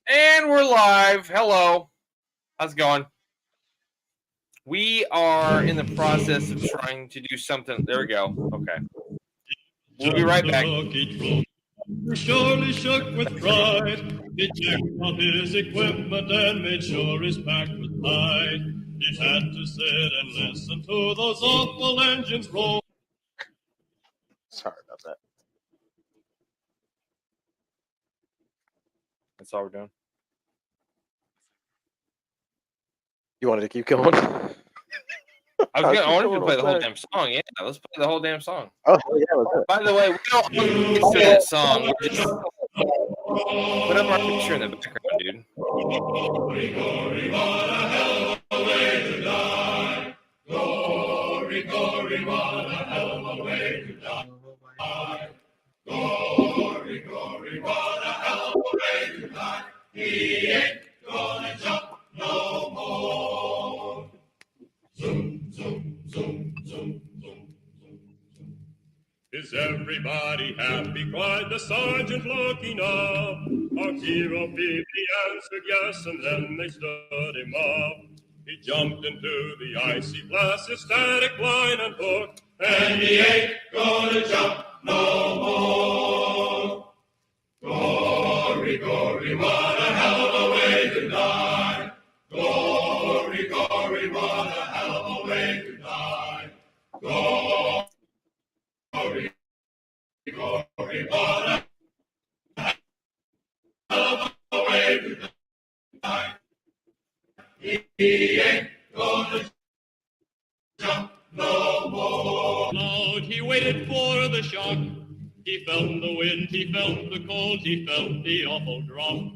And we're live. Hello. How's it going? We are in the process of trying to do something. There we go. Okay. We'll be right back. Surely shook with pride. He checked on his equipment and made sure his pack was tight. He had to sit and listen to those awful engines roll. Sorry about that. That's all we're doing. You wanted to keep going? I wanted to play the whole damn song. Yeah, let's play the whole damn song. Oh, hell yeah, let's do it. By the way, we don't get to that song. We just put up our picture in the background, dude. Glory, glory, what a hell of a way to die. Glory, glory, what a hell of a way to die. Glory, glory, what a hell of a way to die. He ain't gonna jump no more. Zoom, zoom, zoom, zoom, zoom, zoom, zoom. Is everybody happy? Cried the sergeant looking up. Our hero feebly answered yes, and then they stood him up. He jumped into the icy blast, his static line and hook, and he ain't gonna jump no more. Glory, glory, what a hell of a way to die. Glory, glory, what a hell of a way to die. Glory, glory, what a hell of a way to die. He ain't gonna jump no more. Loud, he waited for the shock. He felt the wind, he felt the cold, he felt the awful drop.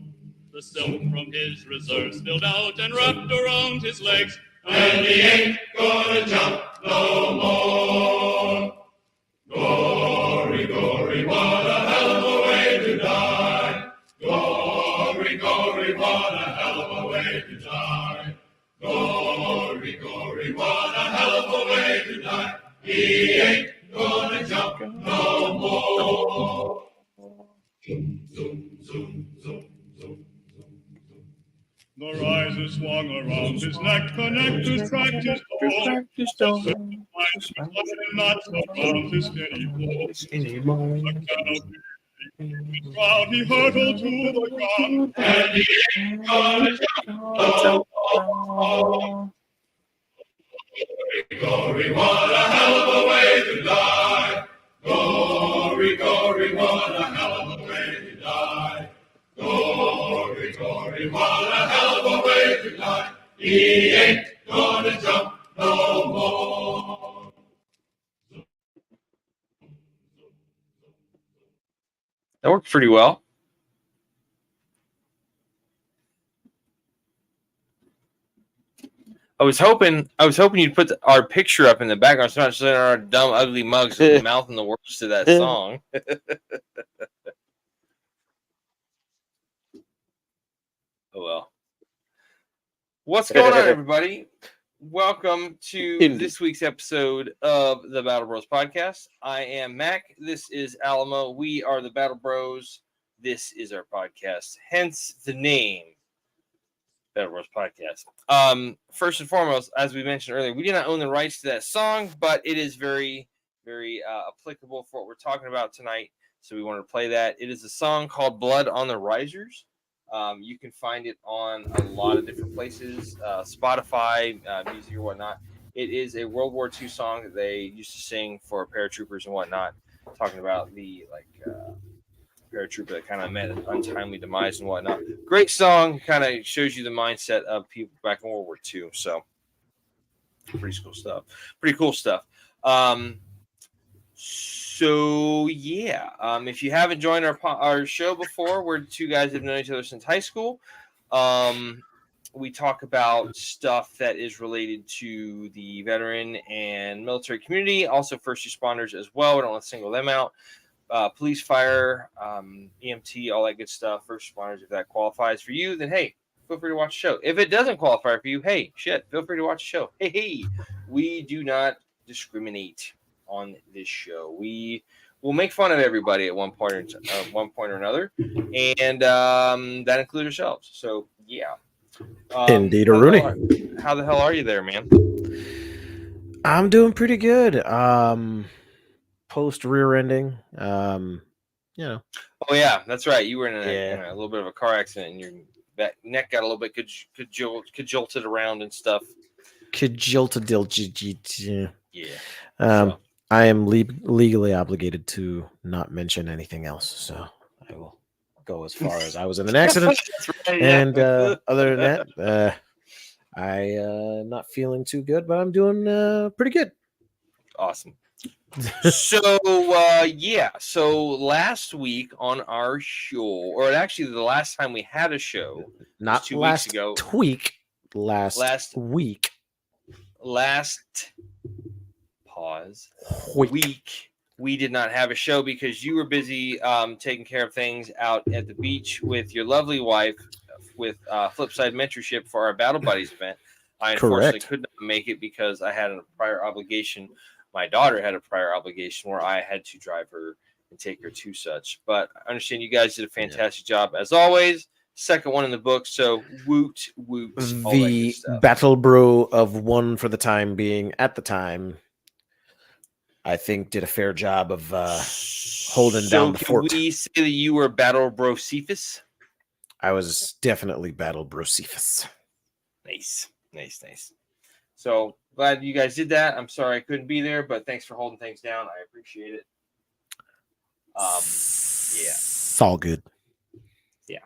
The silk from his reserves spilled out and wrapped around his legs, and he ain't gonna jump no more. Glory, glory, what a hell of a way to die. Glory, glory, what a hell of a way to die. Glory, glory, what a hell of a way to die. He ain't gonna jump no more. Zoom, zoom, zoom, zoom, zoom, zoom. The riser swung around his neck, connectors cracked his dome. Not around his skinny bone. The crowd he hurtled to the ground, and he ain't gonna jump no more. Glory, what a hell of a way to die. Glory, glory, what a hell of a way to die. Glory, glory, what a hell of a way to die. He ain't gonna jump no more. That worked pretty well. I was hoping you'd put our picture up in the background, so not just our dumb, ugly mugs mouthing the words to that song. Oh well. What's going on, everybody? Welcome to this week's episode of the Battle Bros podcast. I am Mac. This is Alamo. We are the Battle Bros. This is our podcast. Hence the name Battle Bros podcast. First and foremost, as we mentioned earlier, we do not own the rights to that song, but it is very, very applicable for what we're talking about tonight. So we wanted to play that. It is a song called "Blood on the Risers." You can find it on a lot of different places, Spotify, music or whatnot. It is a World War II song that they used to sing for paratroopers and whatnot, talking about the paratrooper that kind of met an untimely demise and whatnot. Great song, kind of shows you the mindset of people back in World War II. So pretty cool stuff. So yeah, if you haven't joined our show before, we're two guys that have known each other since high school. We talk about stuff that is related to the veteran and military community, also first responders as well. We don't want to single them out. Police, fire, EMT, all that good stuff. First responders, if that qualifies for you, then hey, feel free to watch the show. If it doesn't qualify for you, hey, shit, feel free to watch the show. Hey, we do not discriminate on this show. We we'll make fun of everybody at one point or another, and that includes ourselves. So yeah. Indeed, a Rooney. How the hell are you there, man? I'm doing pretty good. Post rear ending. You know. Oh yeah, that's right. You were in Yeah. a little bit of a car accident, and your neck got a little bit cajolted around and stuff. Yeah. So. I am legally obligated to not mention anything else, so I will go as far as I was in an accident. That's right, And yeah. other than that, I not feeling too good, but I'm doing pretty good. Awesome. So yeah, so last week on our show, or actually the last time we had a show, Not 2 last weeks ago. Tweak. Last week. Last pause week. We did not have a show because you were busy taking care of things out at the beach with your lovely wife with Flipside Mentorship for our Battle Buddies event. I unfortunately could not make it because I had a prior obligation. My daughter had a prior obligation where I had to drive her and take her to such. But I understand you guys did a fantastic job as always. Second one in the book, so woot woot. The Battle Bro of one for the time being at the time, I think, did a fair job of holding down the fort. Can we say that you were Battle Bro Cephas? I was definitely Battle Bro Cephas. Nice. So glad you guys did that. I'm sorry I couldn't be there, but thanks for holding things down. I appreciate it. Yeah. It's all good. Yeah.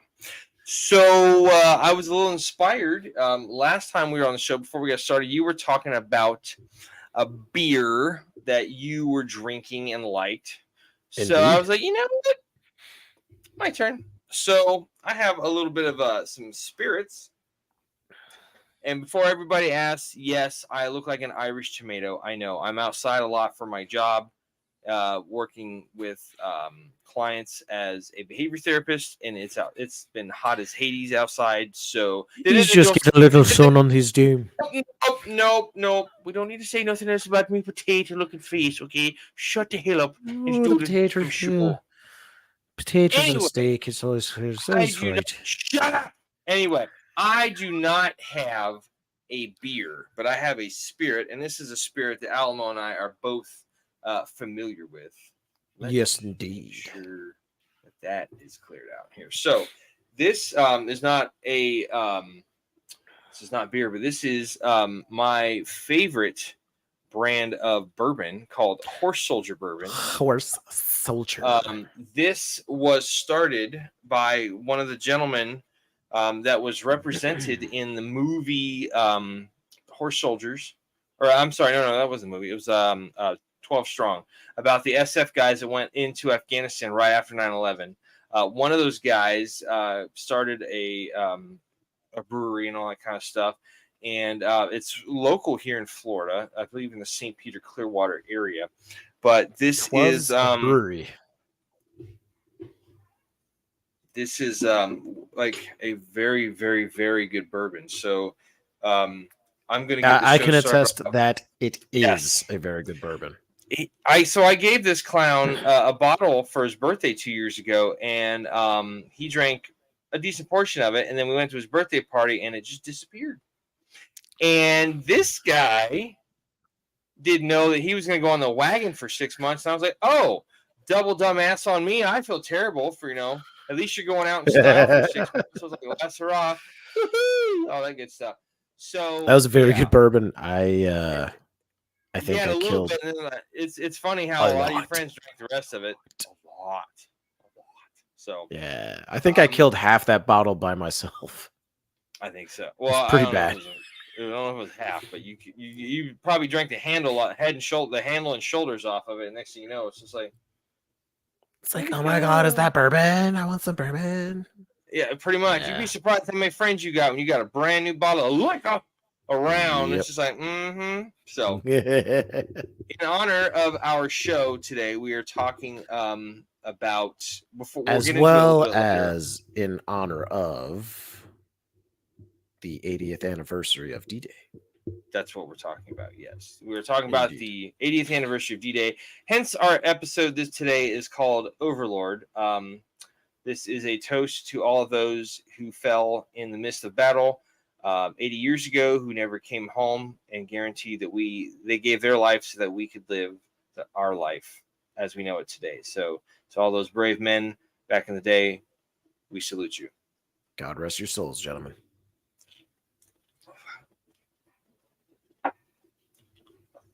So I was a little inspired. Last time we were on the show, before we got started, you were talking about a beer that you were drinking and liked. Indeed. So I was like, you know what? My turn. So I have a little bit of some spirits. And before everybody asks, yes, I look like an Irish tomato. I know. I'm outside a lot for my job, working with clients as a behavior therapist, and it's been hot as Hades outside. So he's just getting a little sun on his doom. Nope. We don't need to say nothing else about me potato-looking face. Okay, shut the hell up. Potatoes and steak. It's always right. Shut up. Anyway. I do not have a beer, but I have a spirit, and this is a spirit that Alamo and I are both familiar with. Yes, indeed. Make sure that is cleared out here. So this is not a this is not beer, but this is my favorite brand of bourbon called Horse Soldier Bourbon. Horse Soldier. This was started by one of the gentlemen that was represented in the movie Horse Soldiers. Or I'm sorry, no, that wasn't the movie. It was 12 Strong, about the SF guys that went into Afghanistan right after 9/11. One of those guys started a brewery and all that kind of stuff. And it's local here in Florida, I believe in the St. Peter Clearwater area. But this is a brewery. This is like a very, very, very good bourbon. So I'm going to. I can attest that it is a very good bourbon. I gave this clown a bottle for his birthday 2 years ago, and he drank a decent portion of it, and then we went to his birthday party, and it just disappeared. And this guy didn't know that he was going to go on the wagon for 6 months. And I was like, oh, double dumbass on me. I feel terrible for, at least you're going out in style for 6 months. So I was like, last hurrah. All that good stuff. So that was a very good bourbon. I think I killed bit. It's funny how a lot of your friends drank the rest of it. A lot. So yeah, I think I killed half that bottle by myself. I think so. Well, it's pretty bad. I don't know if it was half, but you probably drank the handle, the handle and shoulders off of it. Next thing you know, it's just like, oh my god, is that bourbon? I want some bourbon. Yeah, pretty much. You'd be surprised how many friends you got when you got a brand new bottle of liquor around. Yep. It's just like, So, in honor of our show today, we are talking about as well as in honor of the 80th anniversary of D-Day. That's what we're talking about. Yes, we were talking about the 80th anniversary of D-Day. Hence, our episode today is called Overlord. This is a toast to all of those who fell in the midst of battle 80 years ago, who never came home, and guarantee that they gave their life so that we could live our life as we know it today. So, to all those brave men back in the day, we salute you. God rest your souls, gentlemen.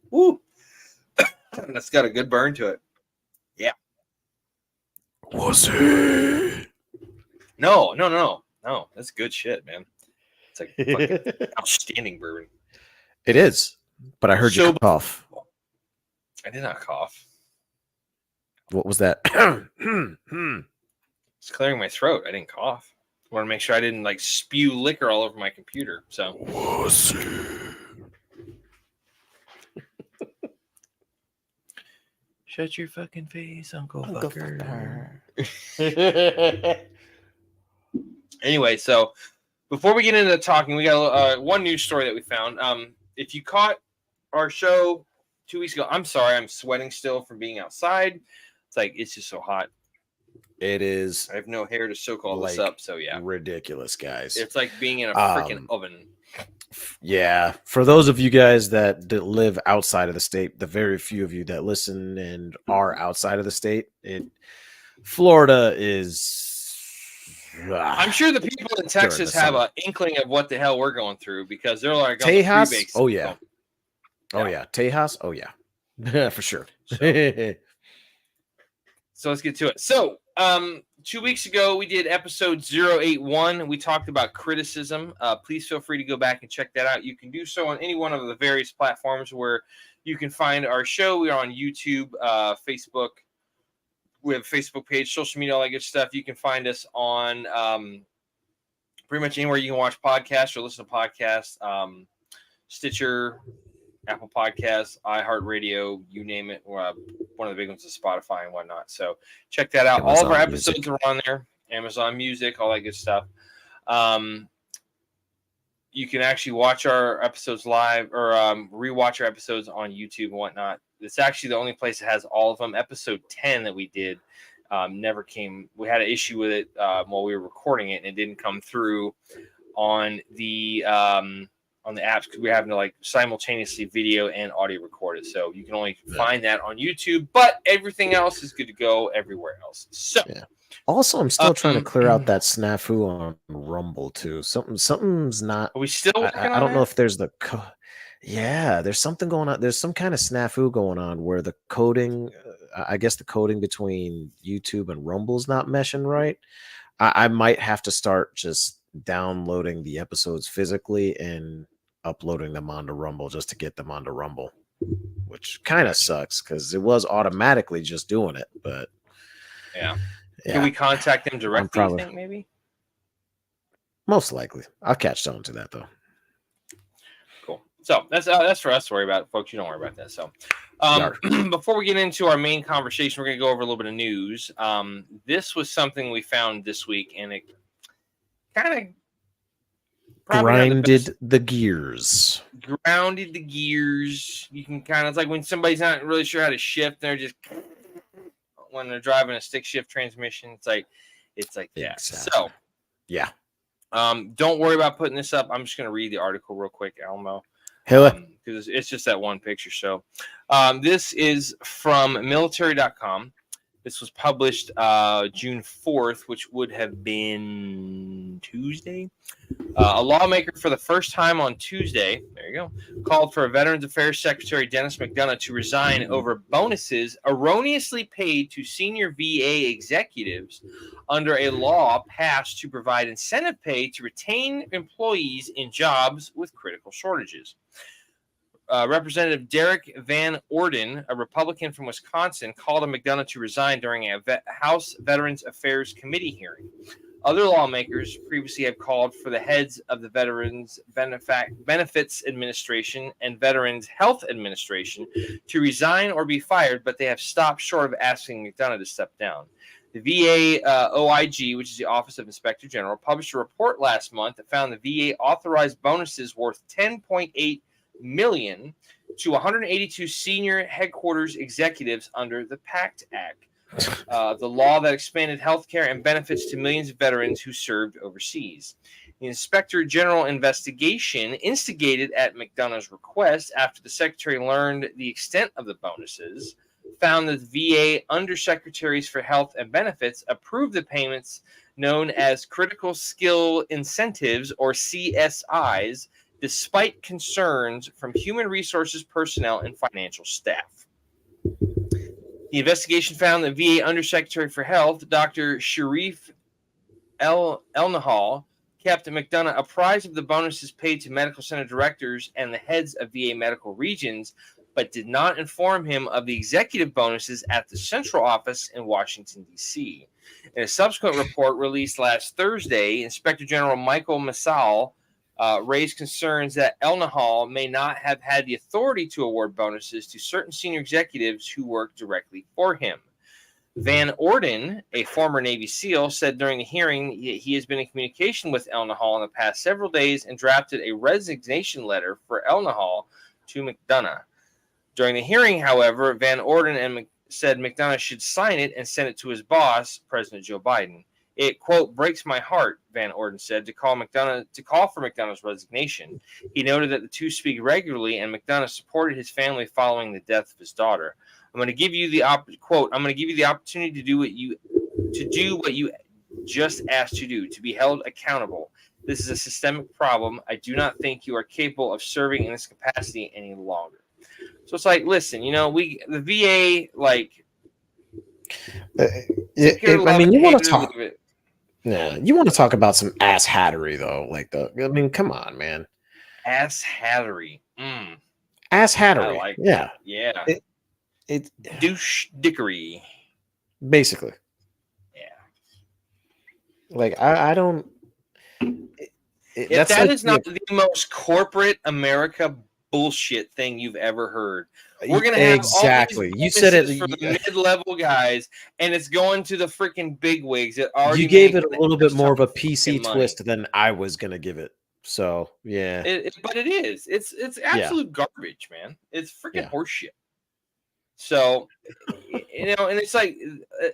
Woo! That's got a good burn to it. Yeah. Was it? No. That's good shit, man. It's like fucking outstanding bourbon. It is, but I heard you cough. I did not cough. What was that? It's clearing my throat. I didn't cough. I want to make sure I didn't like spew liquor all over my computer. So. Was it? Shut your fucking face, Uncle Fucker. Anyway, so before we get into talking, we got one news story that we found. If you caught our show 2 weeks ago, I'm sorry, I'm sweating still from being outside. It's just so hot. It is. I have no hair to soak all this up, so yeah. Ridiculous, guys. It's like being in a freaking oven. Yeah, for those of you guys that live outside of the state, the very few of you that listen and are outside of the state, Florida is. I'm sure the people in Texas have an inkling of what the hell we're going through because they're like Tejas. Oh yeah, Tejas. Oh yeah, for sure. So let's get to it. So 2 weeks ago, we did episode 081. We talked about criticism. Please feel free to go back and check that out. You can do so on any one of the various platforms where you can find our show. We are on YouTube, Facebook. We have a Facebook page, social media, all that good stuff. You can find us on pretty much anywhere you can watch podcasts or listen to podcasts. Stitcher, Apple Podcasts, iHeartRadio, you name it. One of the big ones is Spotify and whatnot. So check that out. All of our episodes are on there. Amazon Music, all that good stuff. You can actually watch our episodes live or rewatch our episodes on YouTube and whatnot. It's actually the only place that has all of them. Episode 10 that we did never came. We had an issue with it while we were recording it, and it didn't come through on the apps because we're having to simultaneously video and audio record it. So you can only find that on YouTube, but everything else is good to go everywhere else. So also, I'm still trying to clear out that snafu on Rumble too. Something's not. Are we still? I don't know if there's there's something going on. There's some kind of snafu going on where the coding, I guess the coding between YouTube and Rumble is not meshing right. I might have to start just downloading the episodes physically and uploading them onto Rumble just to get them onto Rumble, which kind of sucks because it was automatically just doing it. But yeah. Can we contact them directly? You think maybe? Most likely, I'll catch on to that though. Cool. So that's for us to worry about, folks. You don't worry about that. So, before we get into our main conversation, we're going to go over a little bit of news. This was something we found this week, and it kind of grinded the gears. Grounded the gears. You can kind of, it's like when somebody's not really sure how to shift, they're just when they're driving a stick shift transmission. It's like yeah. Exactly. So yeah. Don't worry about putting this up. I'm just going to read the article real quick, Almo. Because it's just that one picture. So this is from military.com. This was published June 4th, which would have been Tuesday. A lawmaker for the first time on Tuesday, there you go, called for Veterans Affairs Secretary Dennis McDonough to resign over bonuses erroneously paid to senior VA executives under a law passed to provide incentive pay to retain employees in jobs with critical shortages. Representative Derek Van Orden, a Republican from Wisconsin, called on McDonough to resign during a House Veterans Affairs Committee hearing. Other lawmakers previously have called for the heads of the Veterans Benefits Administration and Veterans Health Administration to resign or be fired, but they have stopped short of asking McDonough to step down. The VA OIG, which is the Office of Inspector General, published a report last month that found the VA authorized bonuses worth $10.8 million to 182 senior headquarters executives under the PACT Act, the law that expanded health care and benefits to millions of veterans who served overseas. The Inspector General investigation, instigated at McDonough's request after the Secretary learned the extent of the bonuses, found that the VA Undersecretaries for Health and Benefits approved the payments known as Critical Skill Incentives, or CSIs, despite concerns from human resources personnel and financial staff. The investigation found that VA Undersecretary for Health, Dr. Sharif El-Nahal, kept McDonough apprised of the bonuses paid to medical center directors and the heads of VA medical regions, but did not inform him of the executive bonuses at the central office in Washington, D.C. In a subsequent report released last Thursday, Inspector General Michael Massal raised concerns that El-Nahal may not have had the authority to award bonuses to certain senior executives who work directly for him. Van Orden, a former Navy SEAL, said during the hearing he has been in communication with El-Nahal in the past several days and drafted a resignation letter for El-Nahal to McDonough. During the hearing, however, Van Orden said McDonough should sign it and send it to his boss, President Joe Biden. It, quote, breaks my heart, Van Orden said, to call for McDonough's resignation. He noted that the two speak regularly, and McDonough supported his family following the death of his daughter. I'm going to give you the quote. I'm going to give you the opportunity to do what you just asked to do, to be held accountable. This is a systemic problem. I do not think you are capable of serving in this capacity any longer. So it's like, listen, the VA, like, I mean, you want to talk. Yeah, you want to talk about some ass hattery though, come on, man. Ass hattery. Ass hattery. I like yeah. Yeah. It douche dickery. Basically. Yeah. Like I don't. If that is not the most corporate America bullshit thing you've ever heard. We're gonna have exactly. All these you said it for the mid-level guys, and it's going to the freaking big wigs. You gave it a little bit more of a PC twist than I was gonna give it. So yeah, but it is. It's absolute garbage, man. It's freaking horseshit. So and it's like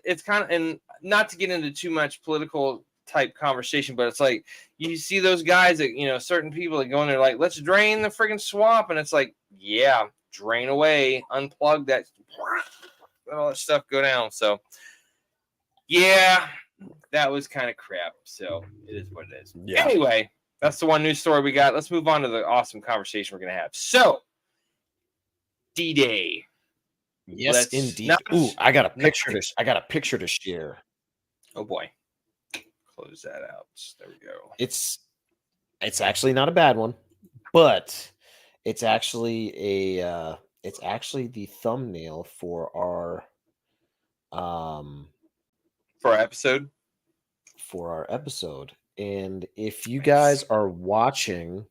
it's kind of, and not to get into too much political type conversation, but it's like you see those guys that certain people that go in there like, let's drain the freaking swamp, and it's like, yeah, drain away, unplug that, all that stuff go down. So yeah, that was kind of crap. So it is what it is. Yeah. Anyway, that's the one news story we got. Let's move on to the awesome conversation we're gonna have. So D-Day. Yes, indeed. Ooh, I got a picture to share. Oh boy. Close that out. There we go. It's actually not a bad one, but it's actually the thumbnail for our episode. For our episode. And if you guys are watching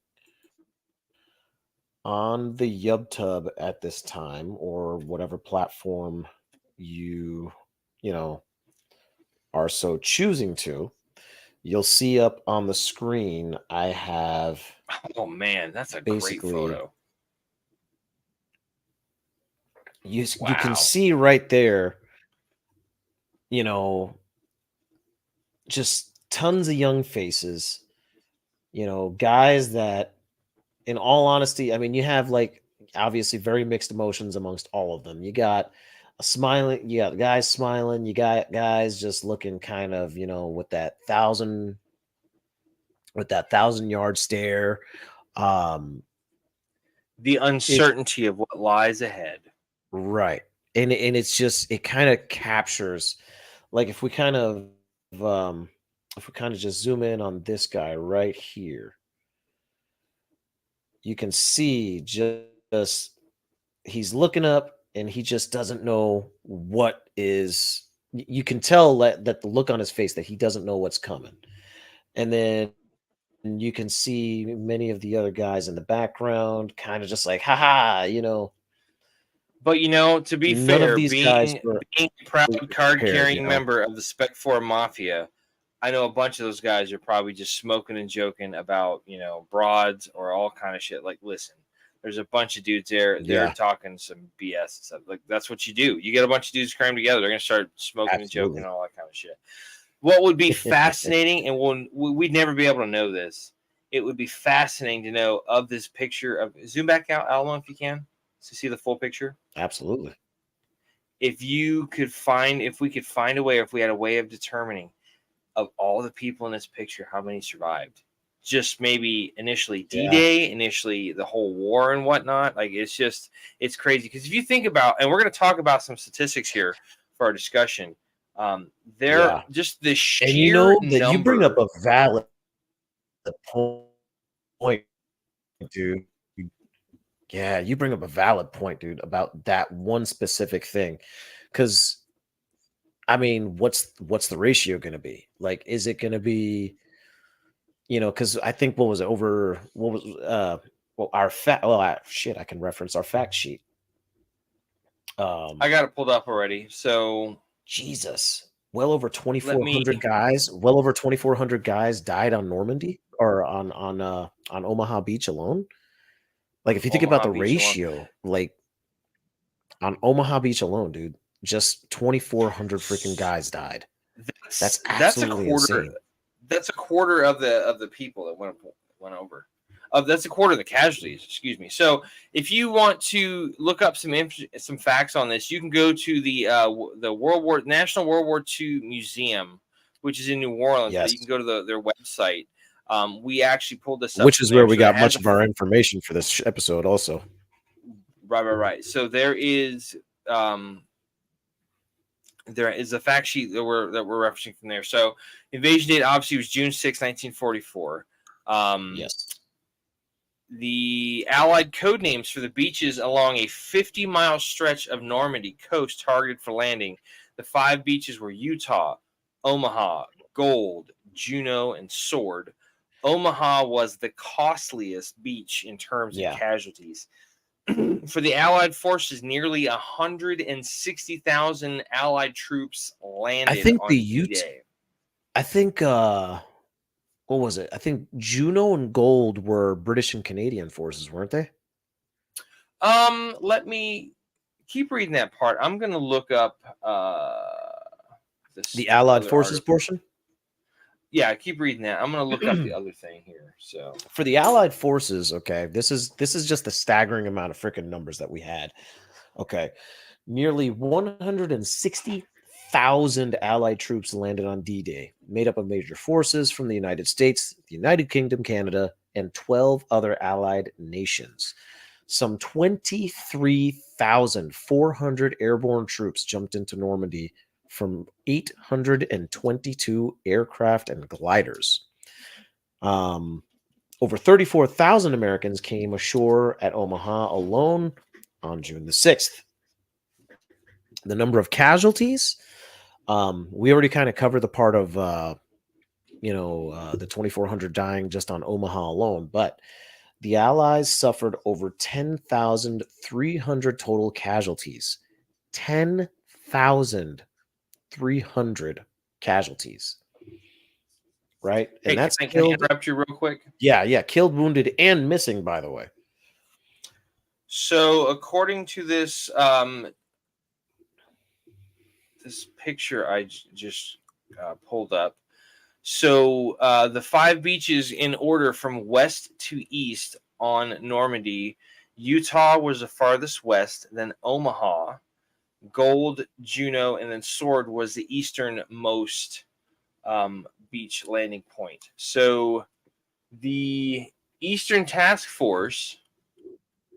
on the YubTub at this time, or whatever platform you are so choosing to, you'll see up on the screen I have. Oh man, that's a great photo. You can see right there, just tons of young faces, guys that, in all honesty, I mean, you have obviously very mixed emotions amongst all of them. You got you got guys smiling, you got guys just looking kind of, with that 1,000-yard stare. The uncertainty of what lies ahead. Right. And it's just, it kind of captures, like, if we kind of just zoom in on this guy right here, you can see just he's looking up and he just doesn't know what is. You can tell that the look on his face, that he doesn't know what's coming. And then you can see many of the other guys in the background kind of just like, haha, But to be fair, being a proud card-carrying member of the Spec 4 Mafia, I know a bunch of those guys are probably just smoking and joking about, broads or all kind of shit. Like, listen, There's a bunch of dudes there. They're Yeah. talking some BS and stuff. Like, that's what you do. You get a bunch of dudes crammed together. They're gonna start smoking and joking and all that kind of shit. What would be fascinating, and we'd never be able to know this. It would be fascinating to know of this picture of zoom back out, Alamo, if you can, to see the full picture. Absolutely. If we could find a way, or if we had a way of determining of all the people in this picture, how many survived. Just maybe initially D-Day, initially the whole war and whatnot. Like, it's crazy. Because if you think about, and we're going to talk about some statistics here for our discussion, just the sheer and you know that number. you bring up a valid point, dude. Yeah, you bring up a valid point, dude, about that one specific thing. Because, I mean, what's the ratio going to be? Like, is it going to be, because I think our fact. Well, shit, I can reference our fact sheet. I got it pulled up already. So Jesus, well over 2,400 guys. Well over 2,400 guys died on Normandy or on Omaha Beach alone. Like, if you think about the ratio, like on Omaha Beach alone, dude, just 2,400 freaking guys died. That's absolutely insane. That's a quarter of the people that went over. That's a quarter of the casualties. Excuse me. So if you want to look up some facts on this, you can go to the National World War II Museum, which is in New Orleans. Yes. But you can go to their website. We actually pulled this up, which is where we got much of our information for this episode, also. Right. So there is a fact sheet that we're referencing from there. So invasion date obviously was June 6, 1944. Yes. The Allied code names for the beaches along a 50-mile stretch of Normandy coast targeted for landing. The 5 beaches were Utah, Omaha, Gold, Juneau, and Sword. Omaha was the costliest beach in terms of casualties. For the Allied forces, nearly 160,000 Allied troops landed on D-Day. I think, what was it? I think Juneau and Gold were British and Canadian forces, weren't they? Let me keep reading that part. I'm going to look up the Allied forces portion. Yeah, keep reading that. I'm going to look up the other thing here. So for the Allied forces, okay, this is just a staggering amount of freaking numbers that we had. Okay, nearly 160,000 Allied troops landed on D-Day, made up of major forces from the United States, the United Kingdom, Canada, and 12 other Allied nations. Some 23,400 airborne troops jumped into Normandy from 822 aircraft and gliders. Over 34,000 Americans came ashore at Omaha alone on June the 6th. The number of casualties, we already kind of covered the part of, the 2,400 dying just on Omaha alone, but the Allies suffered over 10,300 total casualties. 10,300 casualties. Right? And that's can I interrupt you real quick? Yeah. Killed, wounded, and missing, by the way. So according to this this picture I just pulled up, so the 5 beaches in order from west to east on Normandy, Utah was the farthest west, then Omaha, Gold, Juneau, and then Sword was the easternmost beach landing point. So the Eastern Task Force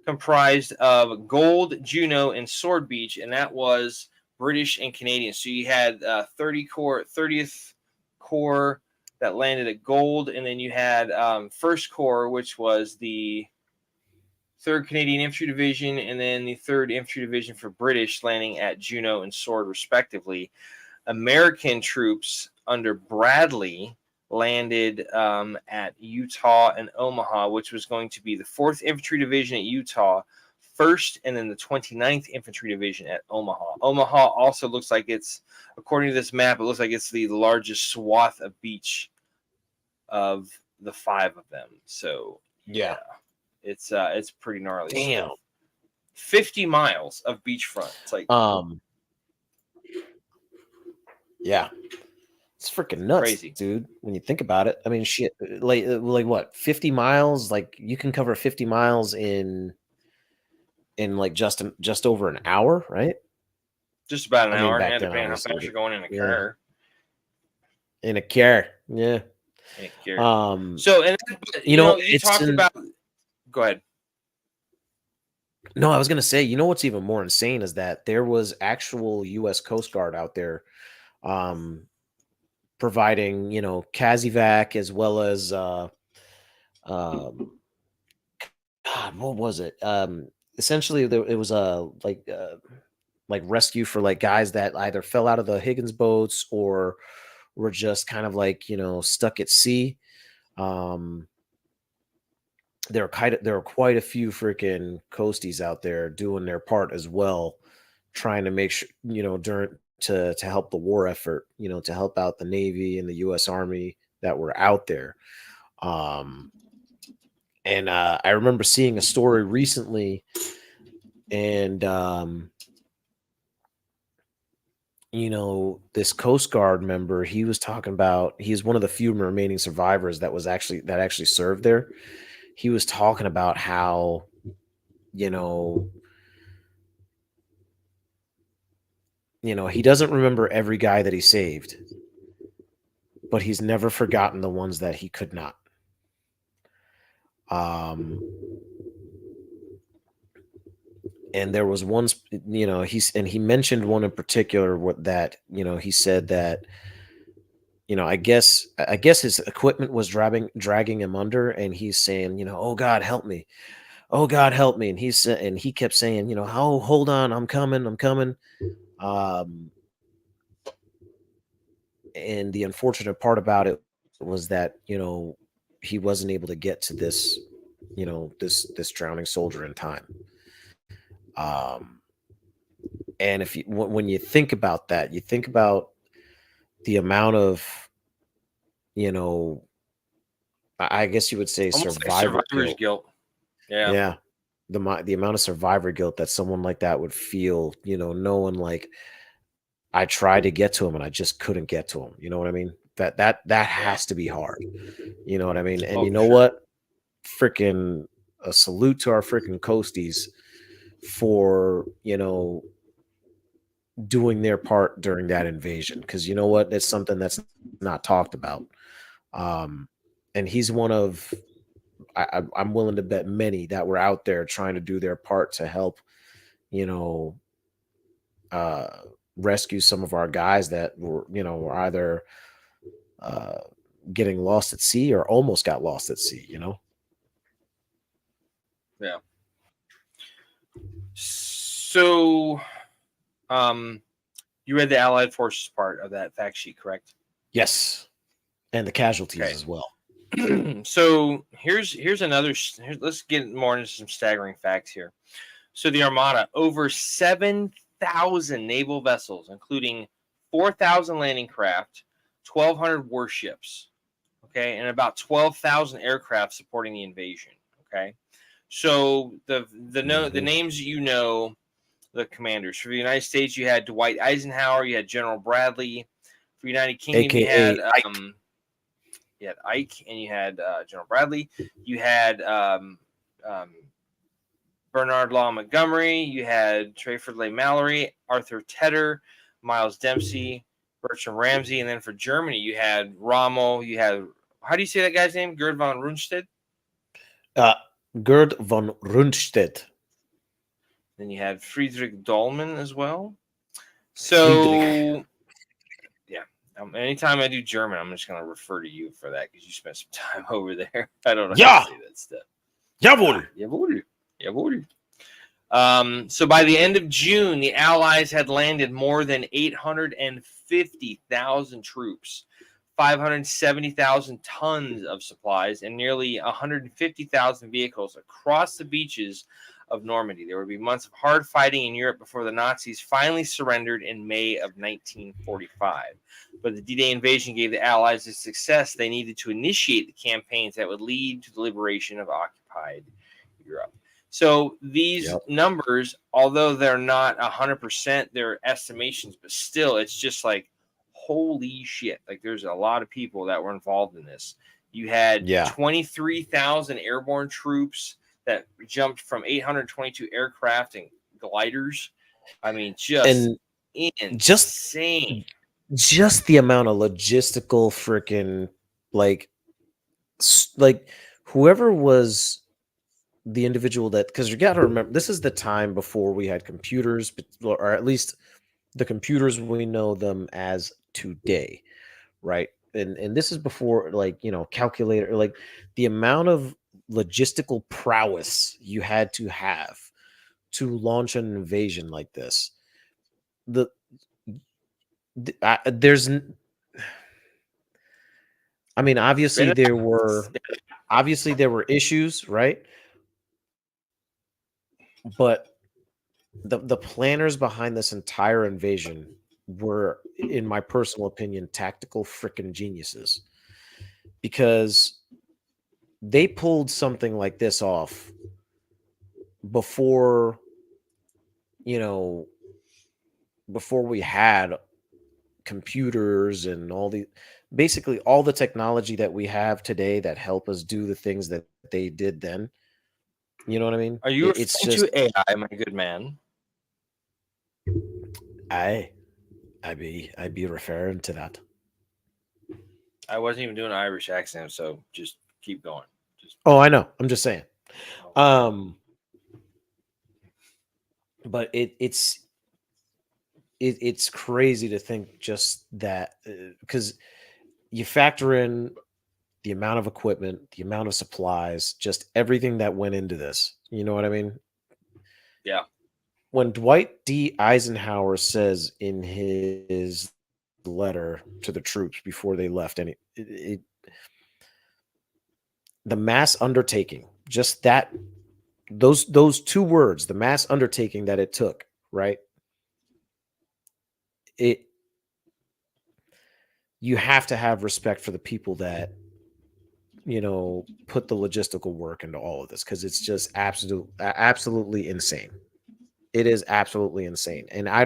comprised of Gold, Juneau, and Sword Beach, and that was British and Canadian. So you had 30th Corps that landed at Gold, and then you had 1st Corps, which was the 3rd Canadian Infantry Division, and then the 3rd Infantry Division for British landing at Juneau and Sword, respectively. American troops under Bradley landed at Utah and Omaha, which was going to be the 4th Infantry Division at Utah, 1st, and then the 29th Infantry Division at Omaha. Omaha also looks like it's, according to this map, it looks like it's the largest swath of beach of the 5 of them. So, yeah. It's pretty gnarly. Damn. 50 miles of beachfront. It's like yeah. It's freaking nuts, crazy, dude. When you think about it, I mean, shit, like what, 50 miles? Like you can cover 50 miles in like just over an hour, right? just about an I mean, hour. back Yeah, then, depending how obviously, fast you're going in a car. in a car, yeah. In a car. So, and you know, you talked about. Go ahead. No, I was gonna say, you know what's even more insane is that there was actual U.S. Coast Guard out there, providing, you know, Casevac as well as God, what was it? Essentially, it was a like rescue for like guys that either fell out of the Higgins boats or were just kind of like, you know, stuck at sea. There were quite a few freaking coasties out there doing their part as well, trying to make sure, you know, to help the war effort, you know, to help out the Navy and the U.S. Army that were out there. And I remember seeing a story recently, and you know, this Coast Guard member, he was talking about, he's one of the few remaining survivors that actually served there. He was talking about how, you know, he doesn't remember every guy that he saved, but he's never forgotten the ones that he could not. And there was one, you know, he mentioned one in particular, that, you know, he said that, you know, I guess his equipment was dragging him under, and he's saying, you know, oh God, help me. Oh God, help me. And he kept saying, you know, oh, hold on, I'm coming. And the unfortunate part about it was that, you know, he wasn't able to get to this, you know, this drowning soldier in time. And if you, when you think about that, you think about the amount of, you know, I guess you would say Almost like survivor's guilt. Yeah. Yeah. The amount of survivor guilt that someone like that would feel, you know, knowing like, I tried to get to him and I just couldn't get to him. You know what I mean? That has to be hard. You know what I mean? And you know what? Freaking a salute to our freaking coasties for, you know, doing their part during that invasion. Because you know what? It's something that's not talked about. And he's one of, I'm willing to bet many that were out there trying to do their part to help, you know, rescue some of our guys that were, you know, were either getting lost at sea or almost got lost at sea, you know? Yeah. So, you read the Allied Forces part of that fact sheet, correct? Yes. And the casualties as well. So here's another. Let's get more into some staggering facts here. So the Armada, over 7,000 naval vessels, including 4,000 landing craft, 1,200 warships, okay, and about 12,000 aircraft supporting the invasion. Okay, so the names, you know, the commanders. For the United States, you had Dwight Eisenhower, you had General Bradley. For United Kingdom, AKA you had Ike, and you had General Bradley. You had Bernard Law Montgomery. You had Trayford Leigh Mallory, Arthur Tedder, Miles Dempsey, Bertram Ramsey, and then for Germany, you had Rommel. You had, how do you say that guy's name? Gerd von Rundstedt. Gerd von Rundstedt. Then you had Friedrich Dahlmann as well. So, yeah. Anytime I do German, I'm just going to refer to you for that because you spent some time over there. I don't know how to say that stuff. Jawohl. Jawohl. So by the end of June, the Allies had landed more than 850,000 troops, 570,000 tons of supplies, and nearly 150,000 vehicles across the beaches of Normandy. There would be months of hard fighting in Europe before the Nazis finally surrendered in May of 1945. But the D-Day invasion gave the Allies the success they needed to initiate the campaigns that would lead to the liberation of occupied Europe. So these Yep. numbers, although they're not 100%, they're estimations, but still, it's just like, holy shit. Like, there's a lot of people that were involved in this. You had 23,000 airborne troops that jumped from 822 aircraft and gliders. I mean, just And insane. just the amount of logistical freaking like whoever was the individual that, because you got to remember, this is the time before we had computers, or at least the computers we know them as today, right? And this is before, like, calculator, like the amount of logistical prowess you had to have to launch an invasion like this. The, there's I mean, obviously there were issues, right? But the planners behind this entire invasion were, in my personal opinion, tactical freaking geniuses, because they pulled something like this off before, before we had computers and basically all the technology that we have today that help us do the things that they did then. You know what I mean? Are you It's referring just to AI, my good man? I'd be referring to that. I wasn't even doing an Irish accent, so just keep going. Oh, I know. I'm just saying. But it's crazy to think just that, because you factor in the amount of equipment, the amount of supplies, just everything that went into this. You know what I mean? Yeah. When Dwight D. Eisenhower says in his letter to the troops before they left, the mass undertaking, just that, those two words, the mass undertaking that it took, right? You have to have respect for the people that, put the logistical work into all of this, because it's just absolutely insane. It is absolutely insane. And I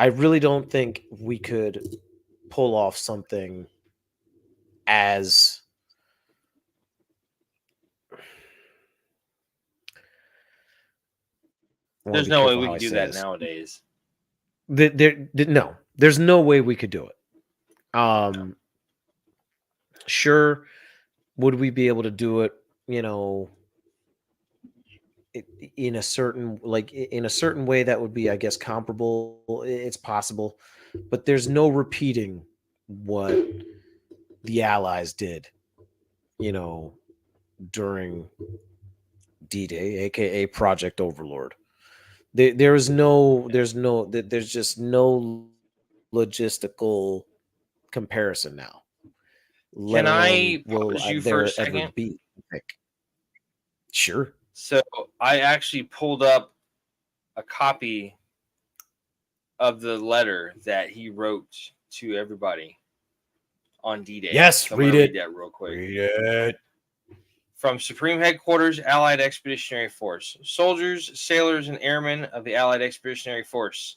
really don't think we could pull off something as There's no way we can do that nowadays. No, there's no way we could do it. Sure, would we be able to do it, in a certain way that would be, I guess, comparable? It's possible, but there's no repeating what the Allies did, during D-Day, aka Project Overlord. There's just no logistical comparison now. Can I pause you for a there ever second? be? Sure. So I actually pulled up a copy of the letter that he wrote to everybody on D-Day. Yes, so read it. Read that real quick. Read it. From Supreme Headquarters, Allied Expeditionary Force. Soldiers, sailors, and airmen of the Allied Expeditionary Force,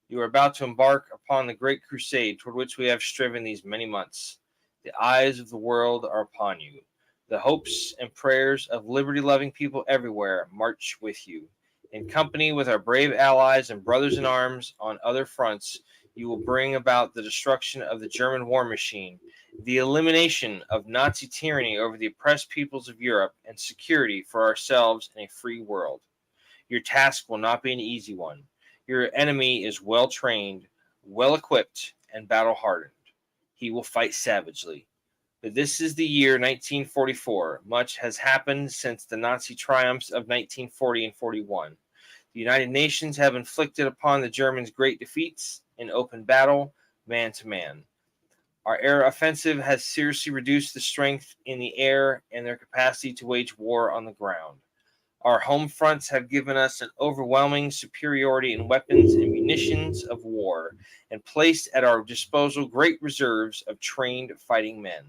you are about to embark upon the great crusade toward which we have striven these many months. The eyes of the world are upon you. The hopes and prayers of liberty-loving people everywhere march with you. In company with our brave allies and brothers in arms on other fronts, you will bring about the destruction of the German war machine, the elimination of Nazi tyranny over the oppressed peoples of Europe, and security for ourselves in a free world. Your task will not be an easy one. Your enemy is well trained, well equipped, and battle hardened. He will fight savagely. But this is the year 1944. Much has happened since the Nazi triumphs of 1940 and 41. The United Nations have inflicted upon the Germans great defeats in open battle, man to man. Our air offensive has seriously reduced the strength in the air and their capacity to wage war on the ground. Our home fronts have given us an overwhelming superiority in weapons and munitions of war, and placed at our disposal great reserves of trained fighting men.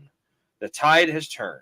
The tide has turned.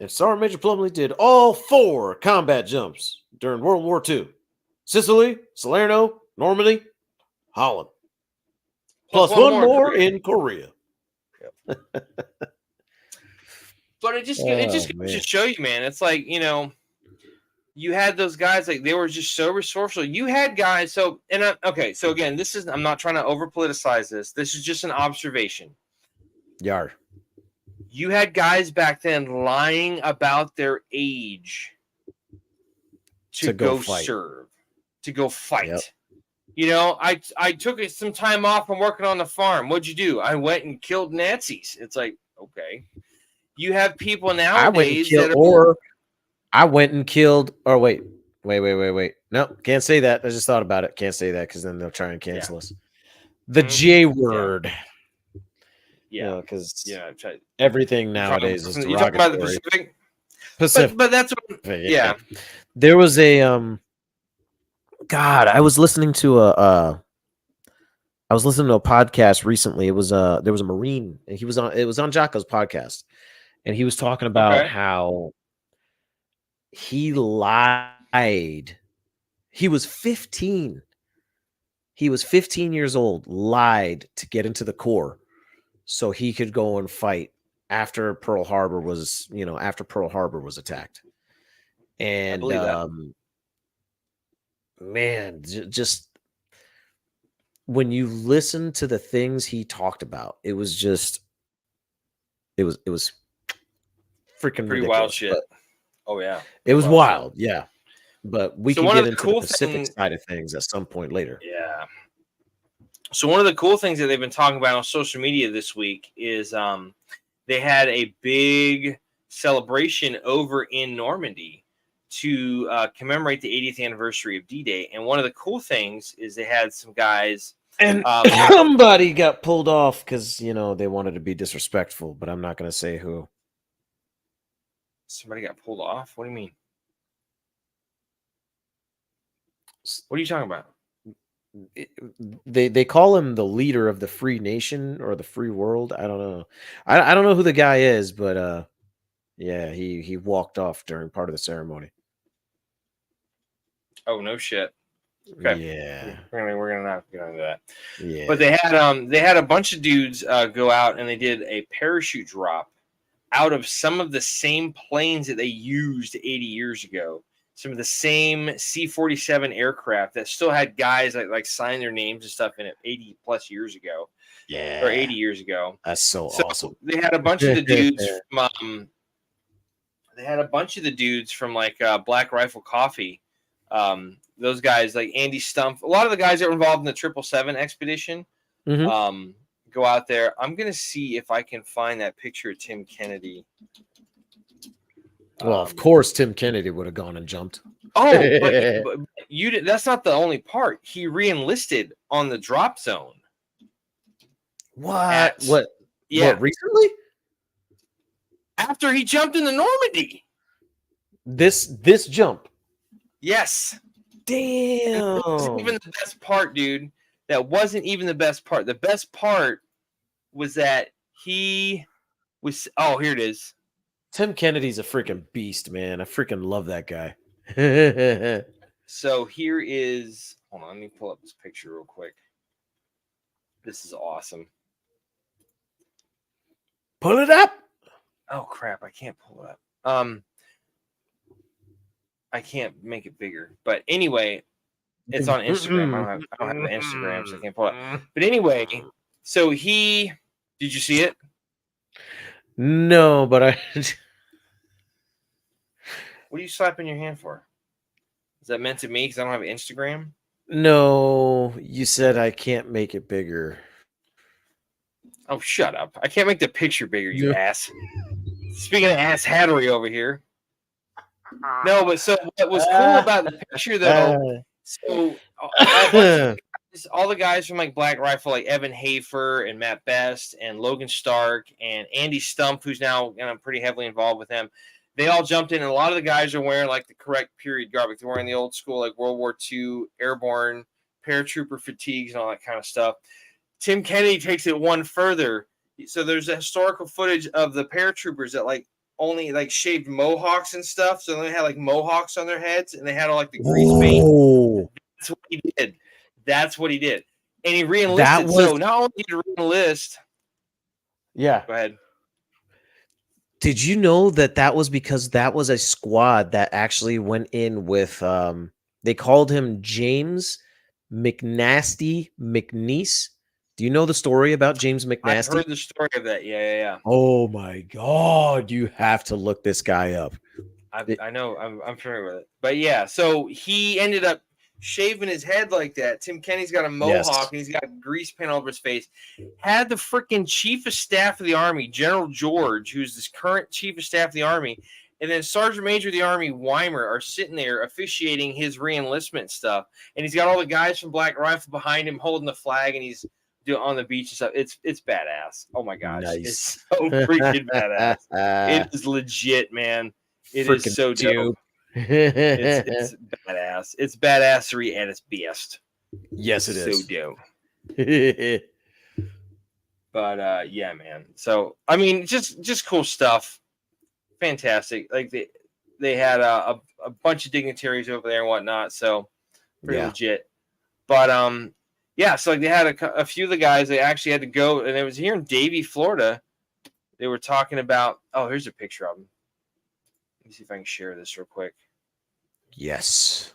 And Sergeant Major Plumley did all 4 combat jumps during World War II. Sicily, Salerno, Normandy, Holland. Plus one more in Korea. But it just goes to show you, man. It's like, you know, you had those guys, like, they were just so resourceful. You had guys, so again, I'm not trying to over politicize this. This is just an observation. Yar. You had guys back then lying about their age to go serve, to go fight. Yep. You know, I took some time off from working on the farm. What'd you do? I went and killed Nazis. It's like, okay. You have people nowadays I went and killed. Or wait. No, can't say that. I just thought about it. Can't say that because then they'll try and cancel us. The J word. Yeah, because everything nowadays is derogatory. You talking about the Pacific? But that's what. Yeah. There was a God, I was listening to a podcast recently. It was there was a Marine, and it was on Jocko's podcast, and he was talking about how he lied. He was 15. He was 15 years old, lied to get into the Corps so he could go and fight after Pearl Harbor was attacked. And man, just when you listen to the things he talked about, it was freaking pretty ridiculous. Wild shit. Oh yeah, it was wild. Yeah, but we can get into the Pacific side of things at some point later. Yeah. So one of the cool things that they've been talking about on social media this week is they had a big celebration over in Normandy to commemorate the 80th anniversary of D-Day. And one of the cool things is they had some guys. And somebody got pulled off because, you know, they wanted to be disrespectful, but I'm not going to say who. Somebody got pulled off? What do you mean? What are you talking about? They call him the leader of the free nation or the free world. I don't know. I don't know who the guy is, but yeah, he walked off during part of the ceremony. Oh no shit. Okay. Yeah. We're gonna not get into that. Yeah. But they had a bunch of dudes go out and they did a parachute drop out of some of the same planes that they used 80 years ago. Some of the same C-47 aircraft that still had guys like sign their names and stuff in it 80 plus years ago. Yeah. Or 80 years ago. That's so awesome. They had a bunch of the dudes from like Black Rifle Coffee. Those guys like Andy Stumpf, a lot of the guys that were involved in the 777 expedition go out there. I'm going to see if I can find that picture of Tim Kennedy. Well, of course, Tim Kennedy would have gone and jumped. Oh, but you did. That's not the only part. He re-enlisted on the drop zone. What? Yeah. What, recently? After he jumped into Normandy. This jump. Yes. Damn. That wasn't even the best part, dude. That wasn't even the best part. The best part was that he was. Oh, here it is. Tim Kennedy's a freaking beast, man. I freaking love that guy. So here is. Hold on, let me pull up this picture real quick. This is awesome. Pull it up. Oh crap! I can't pull it up. I can't make it bigger. But anyway, it's on Instagram. I don't have an Instagram, so I can't pull it up. But anyway, so did you see it? No, but I. What are you slapping your hand for? Is that meant to me because I don't have Instagram? No, you said I can't make it bigger. Oh, shut up. I can't make the picture bigger, you ass. Speaking of ass hattery over here. No, but so what was cool about the picture, though, so all the guys from like Black Rifle, like Evan Hafer and Matt Best and Logan Stark and Andy Stumpf, who's now pretty heavily involved with them, they all jumped in, and a lot of the guys are wearing like the correct period garb. They're wearing the old school like World War II airborne paratrooper fatigues and all that kind of stuff. Tim Kennedy takes it one further. So there's a historical footage of the paratroopers that like only like shaved mohawks and stuff. So they had like mohawks on their heads, and they had all like the grease paint. Oh, That's what he did. That's what he did, and he that re-enlisted. was So not only did he re-enlist, yeah. go ahead. Did you know that was because that was a squad that actually went in with they called him James McNasty McNeese. Do you know the story about James I've McNasty? heard the story of that. Yeah. Oh my god, you have to look this guy up. I know. I'm familiar with it. But yeah, so he ended up shaving his head like that. Tim Kenny's got a mohawk, Yes. and he's got grease paint all over his face. Had the freaking chief of staff of the Army, General George, who's this current chief of staff of the Army, and then Sergeant Major of the Army, Weimer, are sitting there officiating his re-enlistment stuff. And he's got all the guys from Black Rifle behind him holding the flag, and he's on the beach and stuff. It's badass. Oh my gosh. Nice. It's so freaking badass. It is legit, man. It is so dope. It's badass. It's badassery at its best. Yes, it is. So dope. But yeah, man. So I mean, just cool stuff. Fantastic. Like they had a bunch of dignitaries over there and whatnot. So pretty legit. But yeah. So like they had a few of the guys. They actually had to go, and it was here in Davie, Florida. They were talking about. Oh, here's a picture of them. Let me see if I can share this real quick. Yes.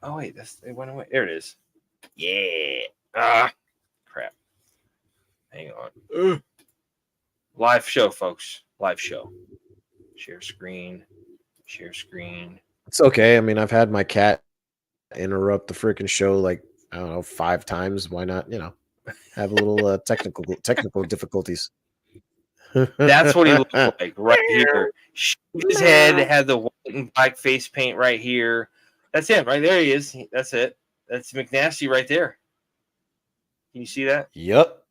Oh wait, it went away. There it is. Yeah. Ah, crap. Hang on. Ugh. Live show, folks. Live show. Share screen. Share screen. It's okay. I mean, I've had my cat interrupt the freaking show like I don't know 5 times. Why not? Have a little technical difficulties. That's what he looked like right here. His head had the white and black face paint right here. That's him right there. He is. That's it. That's McNasty right there. Can you see that? Yep.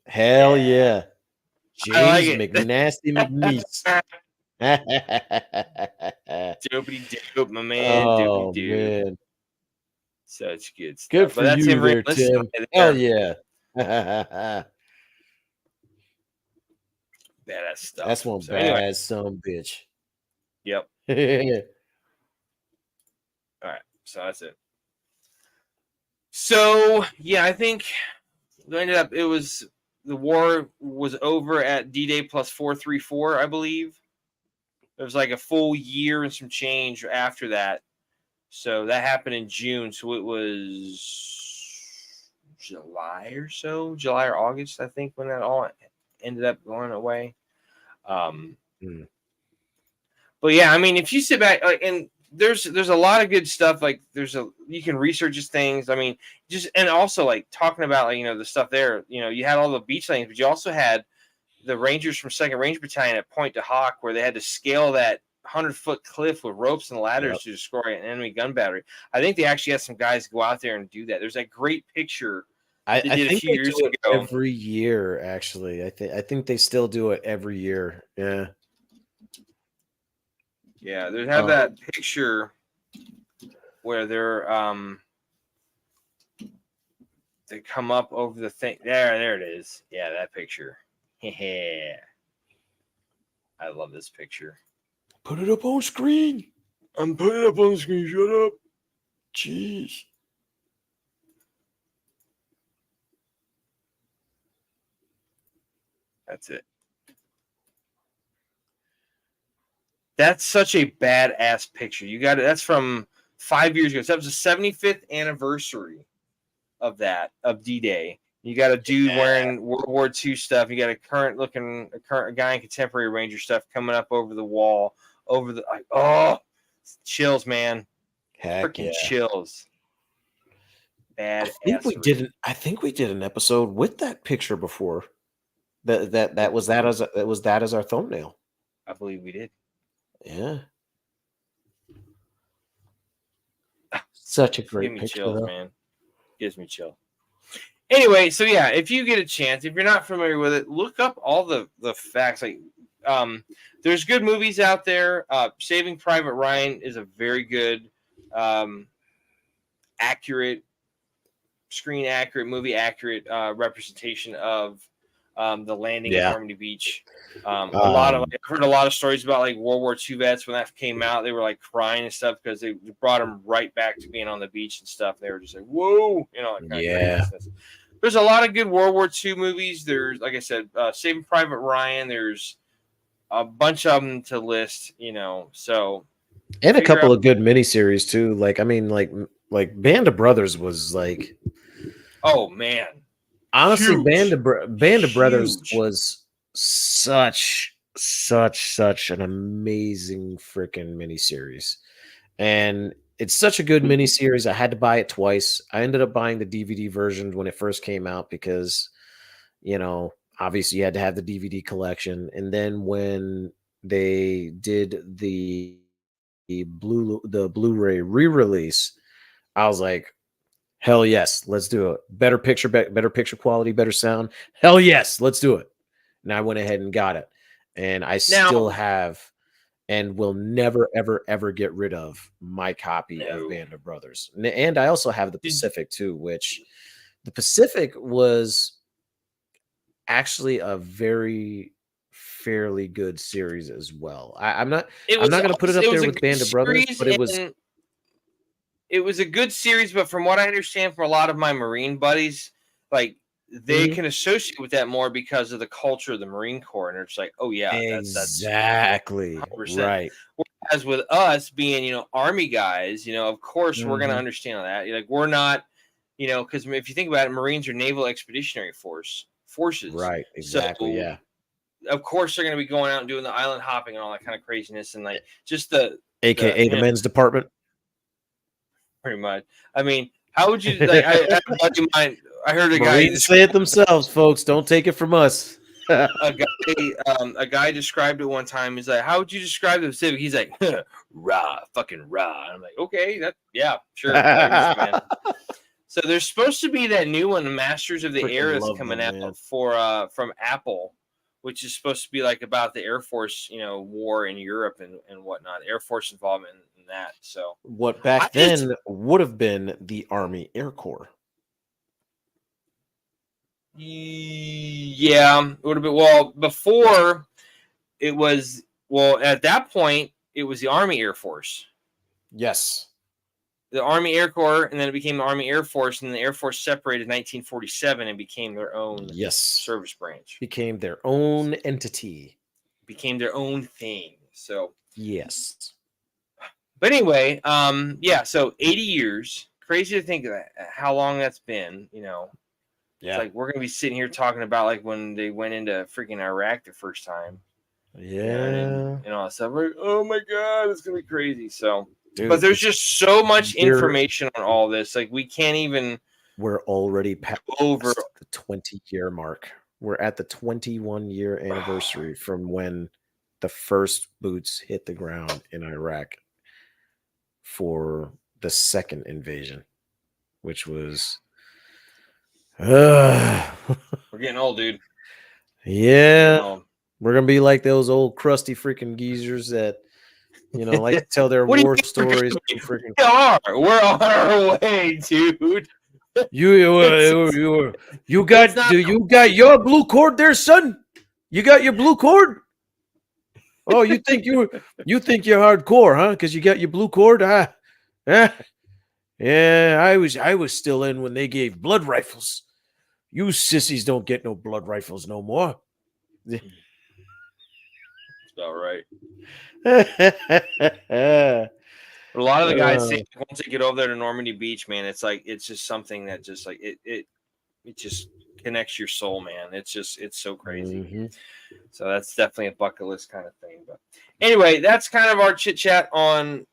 Hell yeah. I James like McNasty McNeese. Dopey dope, my man. Oh, Dopey dope. man. Such good stuff. Good for that's you him there, Tim. Hell yeah. Badass stuff. That's one so badass anyway. son bitch. Yep. All right. So that's it. So yeah, I think it ended up the war was over at D-Day plus 434, I believe. It was like a full year and some change after that. So that happened in June. So it was July or August, I think, when that all ended up going away. But yeah, I mean, if you sit back, and there's a lot of good stuff. Like you can research these things. I mean, and also like talking about like, the stuff there. You had all the beach lanes, but you also had the Rangers from 2nd Ranger Battalion at Point de Hoc, where they had to scale that 100-foot cliff with ropes and ladders to destroy an enemy gun battery. I think they actually had some guys go out there and do that. There's that great picture I think a few years ago. Every year, actually. I think they still do it every year. Yeah. Yeah, they have that picture where they come up over the thing. There it is. Yeah, that picture. Yeah. I love this picture. Put it up on screen. I'm putting it up on the screen. Shut up. Jeez. That's it. That's such a badass picture. You got it. That's from 5 years ago. So that was the 75th anniversary of D-Day. You got a dude wearing World War II stuff. You got a current guy in contemporary Ranger stuff coming up over the wall. Chills, man. Heck freaking chills. I think we did an episode with that picture before. That was as our thumbnail. I believe we did. Yeah. Such a great picture. picture, Chills, man. Gives me chill. Anyway, so yeah, if you get a chance, if you're not familiar with it, look up all the facts. Like, there's good movies out there. Saving Private Ryan is a very good, accurate, movie accurate representation of the landing at Yeah. Normandy Beach. A lot of I've heard a lot of stories about like World War II vets when that came out. They were like crying and stuff because they brought them right back to being on the beach and stuff. They were just like, "Whoa," that kind of craziness. There's a lot of good World War II movies. There's, like I said, Saving Private Ryan. There's a bunch of them to list. So and a couple of good miniseries too. Like I mean, like Band of Brothers was like, oh man, honestly, huge. Band of Brothers was such an amazing freaking miniseries, and it's such a good miniseries. I had to buy it twice. I ended up buying the DVD version when it first came out because, obviously you had to have the DVD collection, and then when they did the Blu-ray re-release, I was like, hell yes, let's do it. Better picture quality, better sound. Hell yes, let's do it. And I went ahead and got it. And I still have and will never, ever, ever get rid of my copy of Band of Brothers. And I also have the Pacific too, which the Pacific was actually a very fairly good series as well. I'm not going to put it up there with Band of Brothers, but it was a good series, but from what I understand from a lot of my Marine buddies, like they can associate with that more because of the culture of the Marine Corps, and they're just like, oh yeah, exactly 100%. Right. Whereas with us being, Army guys, of course we're gonna understand that. Like we're not, because if you think about it, Marines are naval expeditionary forces. Right. Exactly. So, yeah. Of course they're gonna be going out and doing the island hopping and all that kind of craziness, and like just AKA the men's department. Pretty much. I mean, how would you like? I heard a guy say it themselves, folks. Don't take it from us. a guy described it one time. He's like, "How would you describe the Pacific?" He's like, "Raw, fucking raw." And I'm like, "Okay, sure." Man. So there's supposed to be that new one, Masters of the Air, that's coming out from Apple, which is supposed to be like about the Air Force, war in Europe and whatnot, Air Force involvement in that. So what back then would have been the Army Air Corps. Yeah, it would have been. Well, before it was, at that point, it was the Army Air Force. Yes. The Army Air Corps, and then it became the Army Air Force, and the Air Force separated in 1947 and became their own service branch. Became their own entity. Became their own thing. So yes. But anyway, so 80 years. Crazy to think of that, how long that's been, Yeah. It's like we're gonna be sitting here talking about like when they went into freaking Iraq the first time. Yeah. And all that stuff. We're like, oh my god, it's gonna be crazy. So dude, but there's just so much information on all this. Like we can't even. We're already past over the 20-year mark. We're at the 21-year anniversary from when the first boots hit the ground in Iraq for the second invasion, which was we're getting old, dude. Yeah. We're gonna be like those old crusty freaking geezers that like to tell their war stories. We're on our way, dude. You got your blue cord there, son? You got your blue cord? Oh, you think you're hardcore, huh? Because you got your blue cord? Yeah, I was still in when they gave blood rifles. You sissies don't get no blood rifles no more. That's about right. But a lot of the guys say once they get over there to Normandy Beach, man, it's just something that just like it just connects your soul, man. It's so crazy. So that's definitely a bucket list kind of thing. But anyway, that's kind of our chit chat on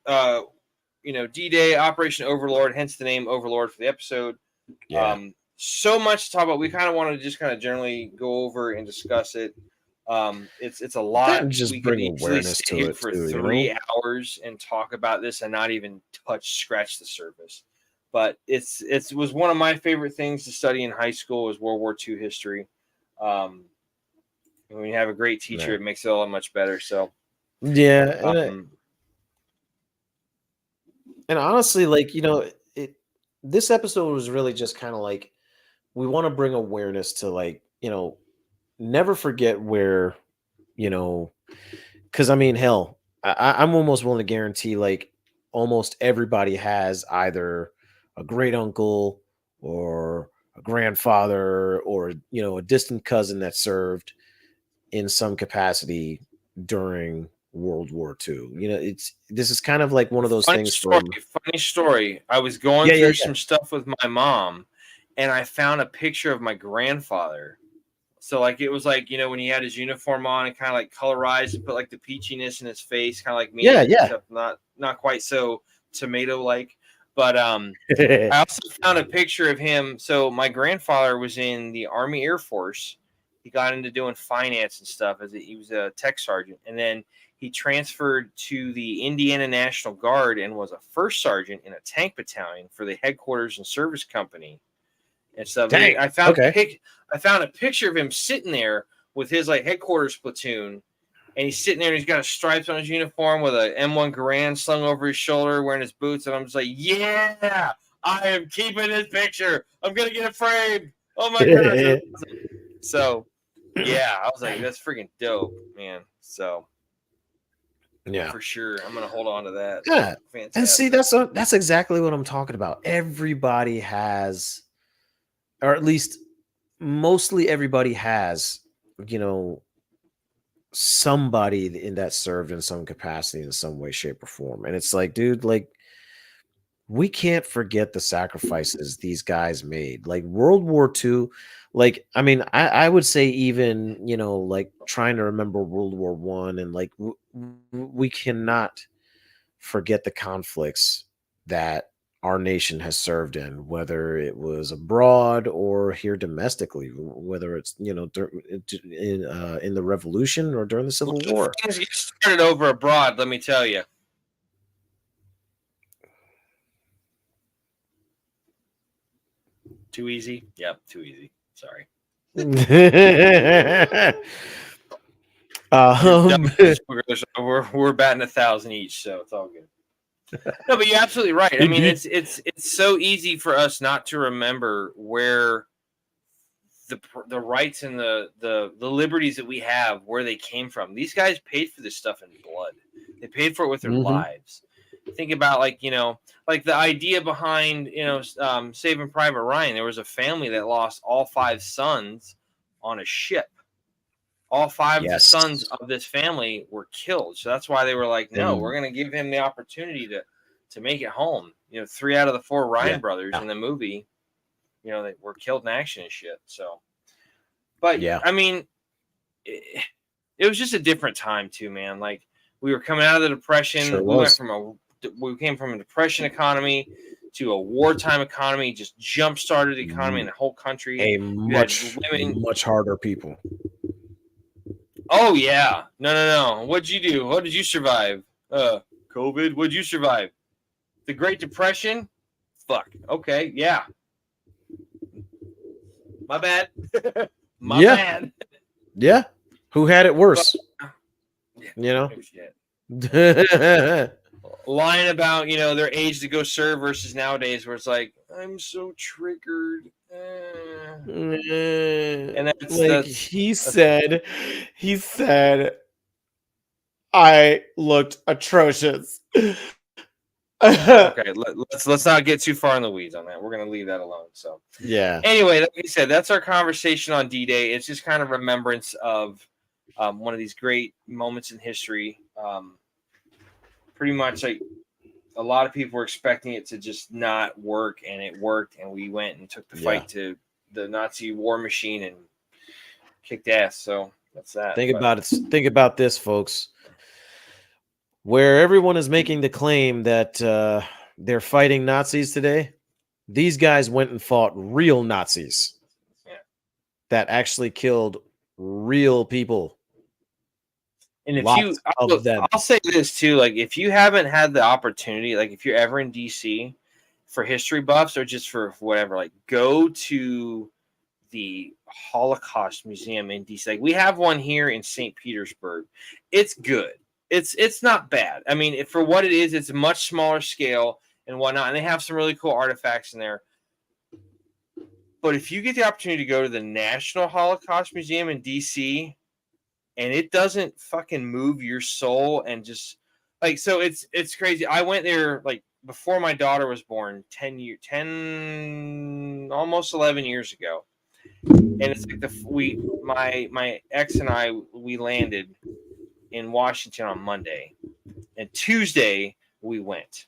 D-Day, Operation Overlord, hence the name Overlord for the episode. Yeah. So much to talk about. We kind of want to just kind of generally go over and discuss it. It's a lot. And just bring awareness to it for too, 3 hours and talk about this and not even scratch the surface. But it was one of my favorite things to study in high school was World War II history. And when you have a great teacher, it makes it all much better. So and honestly, like this episode was really just kind of like we want to bring awareness to like never forget where, you know, because I mean, hell, I'm almost willing to guarantee like almost everybody has either a great uncle or a grandfather or, a distant cousin that served in some capacity during World War II. This is kind of like one of those Funny things story. from. Funny story. I was going Yeah, yeah, through yeah. some stuff with my mom, and I found a picture of my grandfather. So like it was like when he had his uniform on and kind of like colorized and put like the peachiness in his face, kind of like me, Yeah, yeah. except not quite so tomato like. But I also found a picture of him. So my grandfather was in the Army Air Force. He got into doing finance and stuff he was a tech sergeant, and then he transferred to the Indiana National Guard and was a first sergeant in a tank battalion for the headquarters and service company and stuff. Dang. I found Okay. I found a picture of him sitting there with his like headquarters platoon, and he's sitting there and he's got a stripes on his uniform with a M1 Garand slung over his shoulder, wearing his boots, and I'm just like, yeah, I am keeping this picture. I'm gonna get it framed. Oh my god! So yeah, I was like, that's freaking dope, man. So Yeah. for sure, I'm gonna hold on to that. Yeah. Fantastic. And see, that's exactly what I'm talking about. Everybody has, or at least mostly everybody has, somebody in that served in some capacity in some way, shape, or form. And it's like, dude, like we can't forget the sacrifices these guys made. Like World War II, like I mean, I would say even, like trying to remember World War One and like we cannot forget the conflicts that our nation has served in, whether it was abroad or here domestically, whether it's in the Revolution or during the Civil War. Things get started over abroad, let me tell you. Too easy? Yep, too easy. Sorry. We're batting 1,000 each, so it's all good. No, but you're absolutely right. I mean, it's so easy for us not to remember where the rights and the liberties that we have, where they came from. These guys paid for this stuff in blood. They paid for it with their lives. Think about like the idea behind Saving Private Ryan. There was a family that lost all 5 sons on a ship. All 5 sons of this family were killed. So that's why they were like, no, we're going to give him the opportunity to make it home. 3 out of the 4 Ryan brothers in the movie, they were killed in action and shit. So, but yeah, I mean, it was just a different time too, man. Like we were coming out of the Depression. Sure we came from a Depression economy to a wartime economy. Just jump started the economy in the whole country. A much harder people. Oh yeah, no. What'd you do? What did you survive? COVID. What'd you survive? The Great Depression? Fuck. Okay, yeah. My bad. My bad. Yeah. Who had it worse? Lying about their age to go serve versus nowadays where it's like I'm so triggered. And he said I looked atrocious. Okay, let's not get too far in the weeds on that. We're gonna leave that alone. So yeah. Anyway, like I said, that's our conversation on D-Day. It's just kind of remembrance of one of these great moments in history. Pretty much like a lot of people were expecting it to just not work, and it worked, and we went and took the fight to the Nazi war machine and kicked ass. So that's that. Think about this, folks. Where everyone is making the claim that they're fighting Nazis today, these guys went and fought real Nazis that actually killed real people. And if I'll say this too, like if you haven't had the opportunity, like if you're ever in DC for history buffs or just for whatever, like go to the Holocaust Museum in DC. Like we have one here in St. Petersburg. It's good. It's not bad. I mean, for what it is, it's a much smaller scale and whatnot, and they have some really cool artifacts in there. But if you get the opportunity to go to the National Holocaust Museum in DC, and it doesn't fucking move your soul, and just like, so it's crazy. I went there like before my daughter was born, 10 almost 11 years ago. And it's like my ex and I, we landed in Washington on Monday, and Tuesday we went.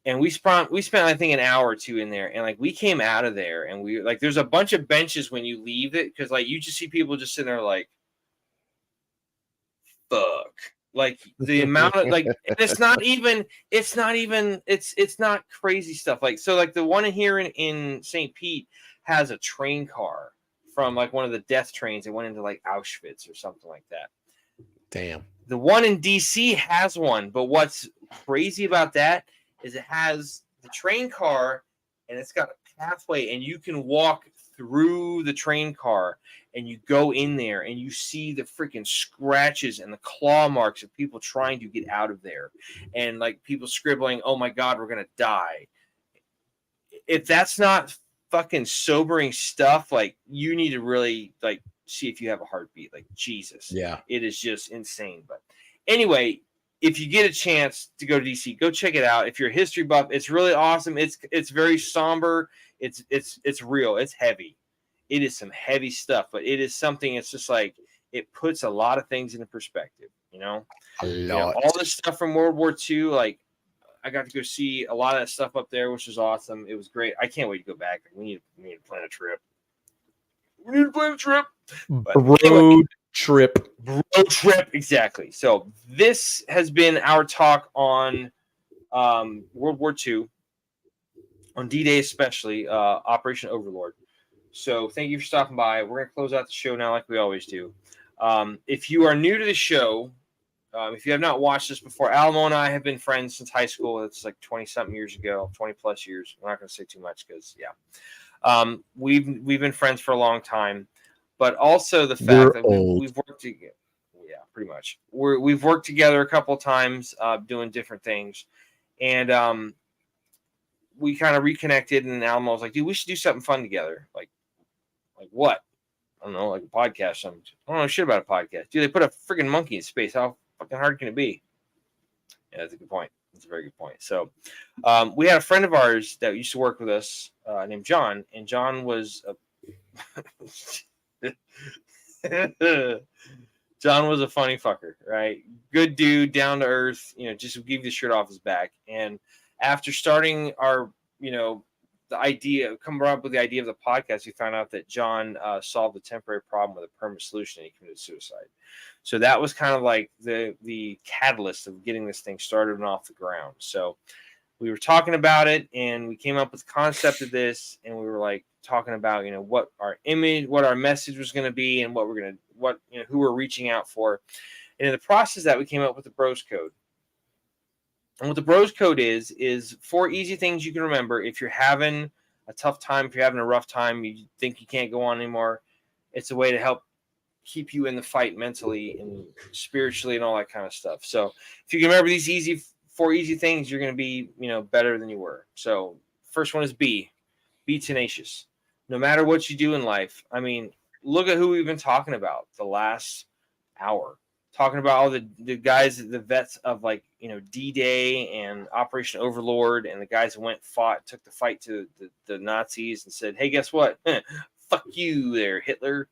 And we spent I think an hour or two in there, and like we came out of there, and we like, there's a bunch of benches when you leave it, because like you just see people just sitting there like, fuck, like the amount of like, and it's not crazy stuff. Like, so like the one here in St. Pete has a train car from like one of the death trains that went into like Auschwitz or something like that. Damn. The one in DC has one, but what's crazy about that is it has the train car, and it's got a pathway, and you can walk through the train car, and you go in there, and you see the freaking scratches and the claw marks of people trying to get out of there, and like people scribbling, "Oh my God, we're gonna die." If that's not fucking sobering stuff, like, you need to really like see if you have a heartbeat. Like, Jesus, Yeah, it is just insane. But anyway, if you get a chance to go to DC, go check it out. If you're a history buff, it's really awesome. It's very somber. It's real. It's heavy. It is some heavy stuff, but it is something. It's just like, it puts a lot of things into perspective. a lot. All this stuff from World War II. Like, I got to go see a lot of that stuff up there, which was awesome. It was great. I can't wait to go back. We need to plan a trip. But Road trip. Road trip, exactly. So this has been our talk on World War II, on D-Day especially, Operation Overlord. So thank you for stopping by. We're going to close out the show now like we always do. If you are new to the show, if you have not watched this before, Alamo and I have been friends since high school. It's like 20-something years ago, 20-plus years. I'm not going to say too much because, yeah. We've been friends for a long time. But also the fact that we've worked together. Yeah, pretty much. We've worked together a couple of times doing different things. And we kind of reconnected, and Alamo was like, dude, we should do something fun together. Like what? I don't know, like a podcast. Something. I don't know shit about a podcast. Dude, they put a freaking monkey in space. How fucking hard can it be? Yeah, that's a good point. That's a very good point. So we had a friend of ours that used to work with us named John, and John was John was a funny fucker, right? Good dude, down to earth, just give the shirt off his back. And after starting our, coming up with the idea of the podcast, we found out that John solved a temporary problem with a permanent solution, and he committed suicide. So that was kind of like the catalyst of getting this thing started and off the ground. So we were talking about it, and we came up with the concept of this, and we were like talking about, what our message was going to be, and who we're reaching out for. And in the process of that, we came up with the Bros Code. And what the Bros Code is 4 easy things you can remember if you're having a tough time, if you're having a rough time, you think you can't go on anymore. It's a way to help keep you in the fight mentally and spiritually and all that kind of stuff. So if you can remember these 4 easy things, you're going to be, better than you were. So first one is be tenacious. No matter what you do in life. I mean, look at who we've been talking about the last hour. Talking about all the guys, the vets of D-Day and Operation Overlord, and the guys who took the fight to the Nazis and said, hey, guess what? Fuck you there, Hitler.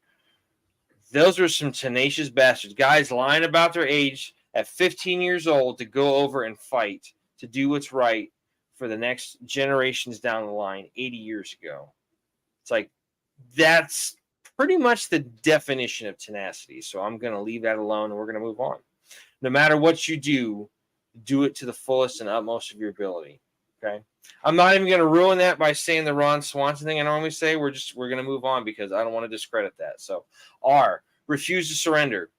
Those are some tenacious bastards. Guys lying about their age at 15 years old to go over and fight, to do what's right for the next generations down the line 80 years ago. It's like, that's pretty much the definition of tenacity. So I'm going to leave that alone, and we're going to move on. No matter what you do it to the fullest and utmost of your ability. Okay. I'm not even going to ruin that by saying the Ron Swanson thing I normally say. We're going to move on because I don't want to discredit that. So R, refuse to surrender.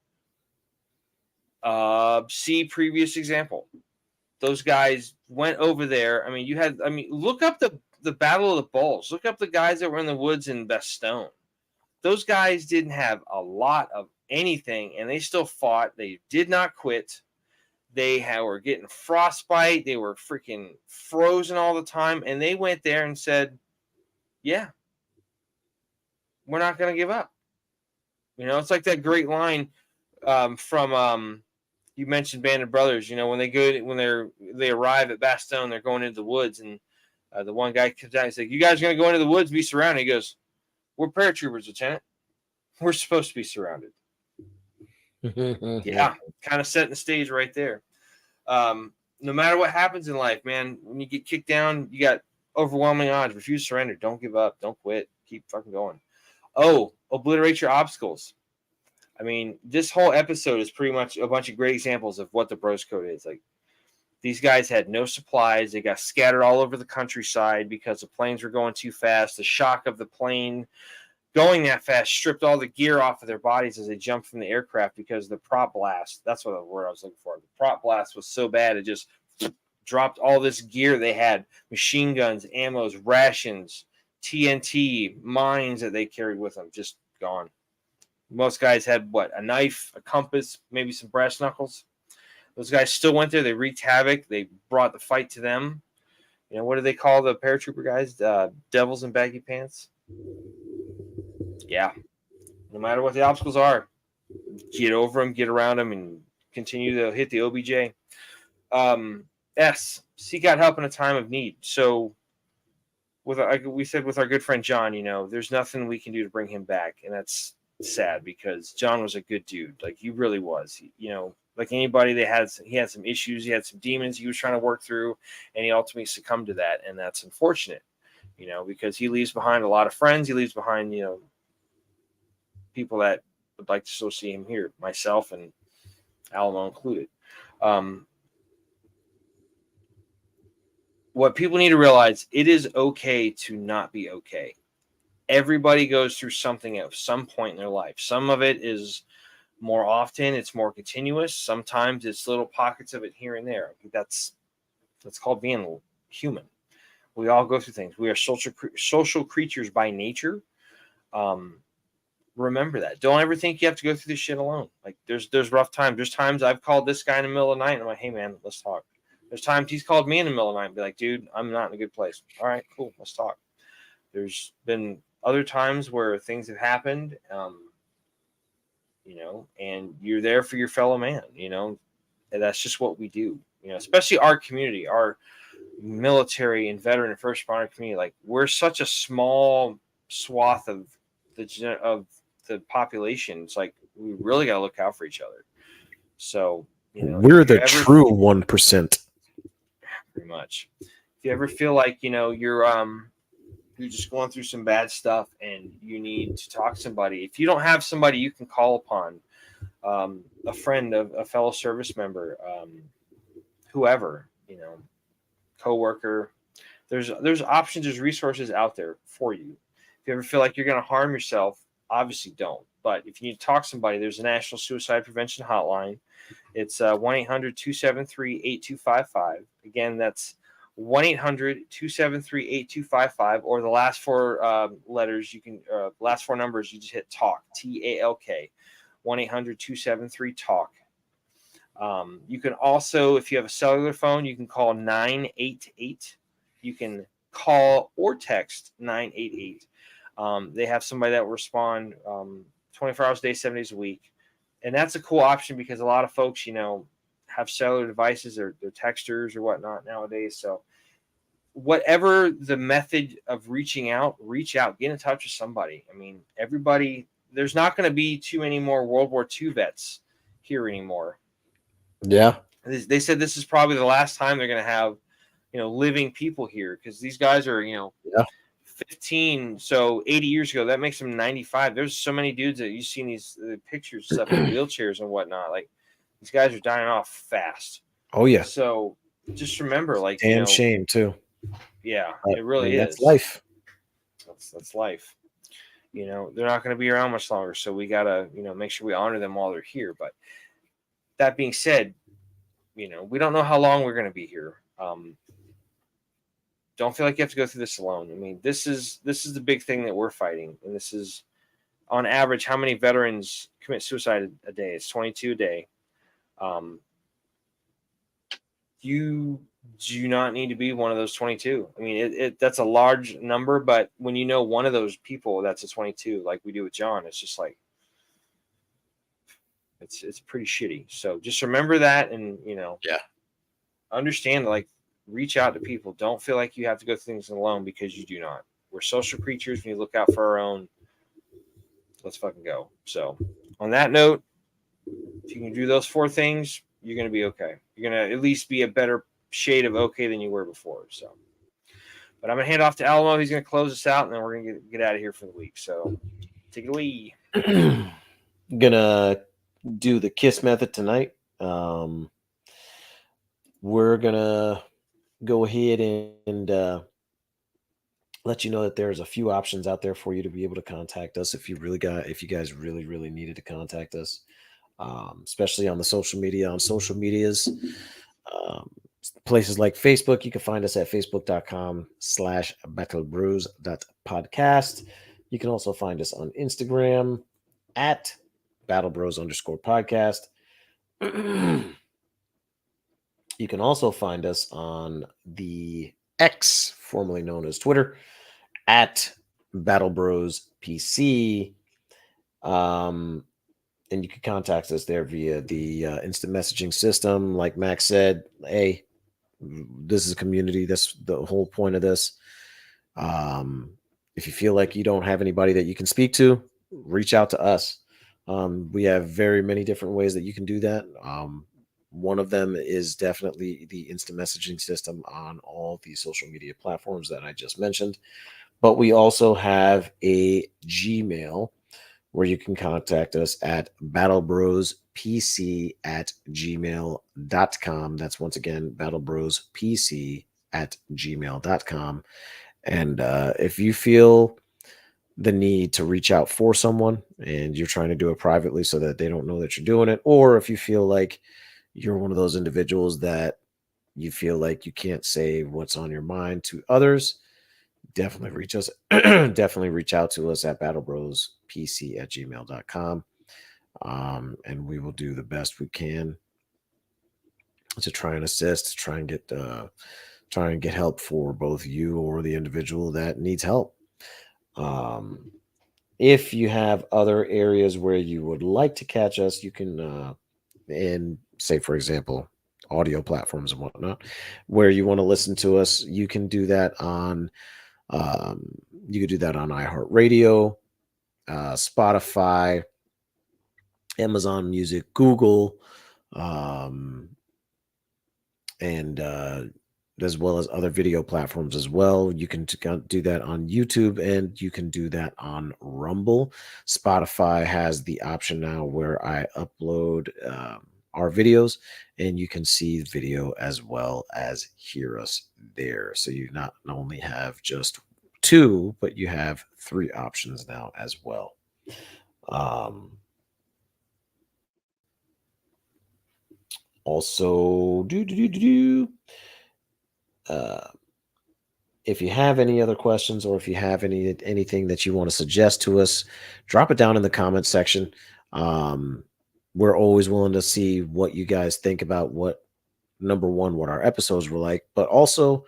C, previous example. Those guys went over there. Look up the Battle of the Bulls. Look up the guys that were in the woods in Bastogne. Those guys didn't have a lot of anything, and they still fought. They did not quit. They were getting frostbite. They were freaking frozen all the time, and they went there and said, yeah, we're not going to give up. You know, it's like that great line from you mentioned Band of Brothers. You know, when they arrive at Bastogne, they're going into the woods, and the one guy comes out. He's like, "You guys are going to go into the woods, and be surrounded." He goes, "We're paratroopers, Lieutenant. We're supposed to be surrounded." Yeah, kind of setting the stage right there. No matter what happens in life, man, when you get kicked down, you got overwhelming odds. Refuse to surrender. Don't give up. Don't quit. Keep fucking going. Oh, obliterate your obstacles. I mean, this whole episode is pretty much a bunch of great examples of what the Bros Code is. Like, these guys had no supplies. They got scattered all over the countryside because the planes were going too fast. The shock of the plane going that fast stripped all the gear off of their bodies as they jumped from the aircraft because the prop blast, that's what the word I was looking for. The prop blast was so bad, it just dropped all this gear they had, machine guns, ammos, rations, TNT, mines that they carried with them, just gone. Most guys had, a knife, a compass, maybe some brass knuckles. Those guys still went there. They wreaked havoc. They brought the fight to them. You know, what do they call the paratrooper guys? Devils in baggy pants. Yeah. No matter what the obstacles are, get over them, get around them, and continue to hit the OBJ. S, seek out help in a time of need. So, we said with our good friend John, you know, there's nothing we can do to bring him back, and that's sad because John was a good dude. Like, he really was. You know, like anybody, he had some issues, he had some demons he was trying to work through, and he ultimately succumbed to that, and that's unfortunate. You know, because he leaves behind a lot of friends. He leaves behind, you know, people that would like to still see him here, myself and Alamo included. What people need to realize, it is okay to not be okay. Everybody goes through something at some point in their life. Some of it is more often, it's more continuous. Sometimes it's little pockets of it here and there. That's called being human. We all go through things. We are social creatures by nature. Remember that. Don't ever think you have to go through this shit alone. Like, there's rough times. There's times I've called this guy in the middle of the night and I'm like, "Hey man, let's talk." There's times he's called me in the middle of the night and be like, "Dude, I'm not in a good place." All right, cool, let's talk. There's been other times where things have happened, you know, and you're there for your fellow man, you know, and that's just what we do, you know, especially our community, our military and veteran and first responder community. Like, we're such a small swath of the population. It's like, we really got to look out for each other. So, you know, we're the true 1%. Pretty much. If you ever feel like, you know, you're just going through some bad stuff and you need to talk to somebody, if you don't have somebody you can call upon, a friend, a fellow service member, whoever, you know, coworker, there's options, there's resources out there for you. If you ever feel like you're going to harm yourself, obviously don't. But if you need to talk to somebody, there's a National Suicide Prevention Hotline. It's 1-800-273-8255. Again, that's 1-800-273-8255, or the last four letters you can, last four numbers, you just hit TALK, TALK, 1-800-273-TALK. You can also, if you have a cellular phone, you can call 988. You can call or text 988. They have somebody that will respond 24 hours a day, 7 days a week. And that's a cool option because a lot of folks, you know, have cellular devices or they're texters or whatnot nowadays. So whatever the method of reaching out, reach out, get in touch with somebody. I mean, everybody, there's not going to be too many more World War II vets here anymore. Yeah. They said this is probably the last time they're going to have, you know, living people here, because these guys are, you know, 15, so 80 years ago, that makes them 95. There's so many dudes that you've seen these pictures stuff in wheelchairs and whatnot. Like, these guys are dying off fast. Oh yeah. So just remember, like, and you know, shame too. Yeah, it really is. That's life. That's life. You know, they're not going to be around much longer, so we gotta, you know, make sure we honor them while they're here. But that being said, you know, we don't know how long we're going to be here. Don't feel like you have to go through this alone. I mean, this is the big thing that we're fighting, and this is, on average, how many veterans commit suicide a day? It's 22 a day. You do not need to be one of those 22. I mean, that's a large number, but when you know one of those people that's a 22, like we do with John, it's just like it's pretty shitty. So just remember that, and understand, like, reach out to people. Don't feel like you have to go through things alone, because you do not. We're social creatures. We need to look out for our own. Let's fucking go. So on that note, if you can do those 4 things, you're going to be okay. You're going to at least be a better shade of okay than you were before. So, but I'm going to hand off to Alamo. He's going to close us out, and then we're going to get out of here for the week. So take it away. Gonna do the KISS method tonight. We're gonna go ahead and let you know that there's a few options out there for you to be able to contact us if you guys really needed to contact us, especially on social medias. Places like Facebook, you can find us at facebook.com/battlebros.podcast. You can also find us on Instagram at battlebros_podcast. You can also find us on the X, formerly known as Twitter, at BattleBrosPC. And you can contact us there via the instant messaging system. Like Max said, hey, this is a community. That's the whole point of this. If you feel like you don't have anybody that you can speak to, reach out to us. We have very many different ways that you can do that. One of them is definitely the instant messaging system on all the social media platforms that I just mentioned. But we also have a Gmail where you can contact us at battlebrospc@gmail.com. That's once again, battlebrospc@gmail.com. And if you feel the need to reach out for someone and you're trying to do it privately so that they don't know that you're doing it, or if you feel like you're one of those individuals that you feel like you can't say what's on your mind to others, definitely reach out to us at battlebrospc@gmail.com. And we will do the best we can to try and assist, try and get help for both you or the individual that needs help. If you have other areas where you would like to catch us, you can and say, for example, audio platforms and whatnot, where you want to listen to us, you can do that on iHeartRadio, Spotify, Amazon Music, Google, and as well as other video platforms as well. You can do that on YouTube, and you can do that on Rumble. Spotify has the option now where I upload our videos, and you can see the video as well as hear us there. So you not only have just 2, but you have 3 options now as well. Also, if you have any other questions, or if you have anything that you want to suggest to us, drop it down in the comments section. We're always willing to see what you guys think about what our episodes were like, but also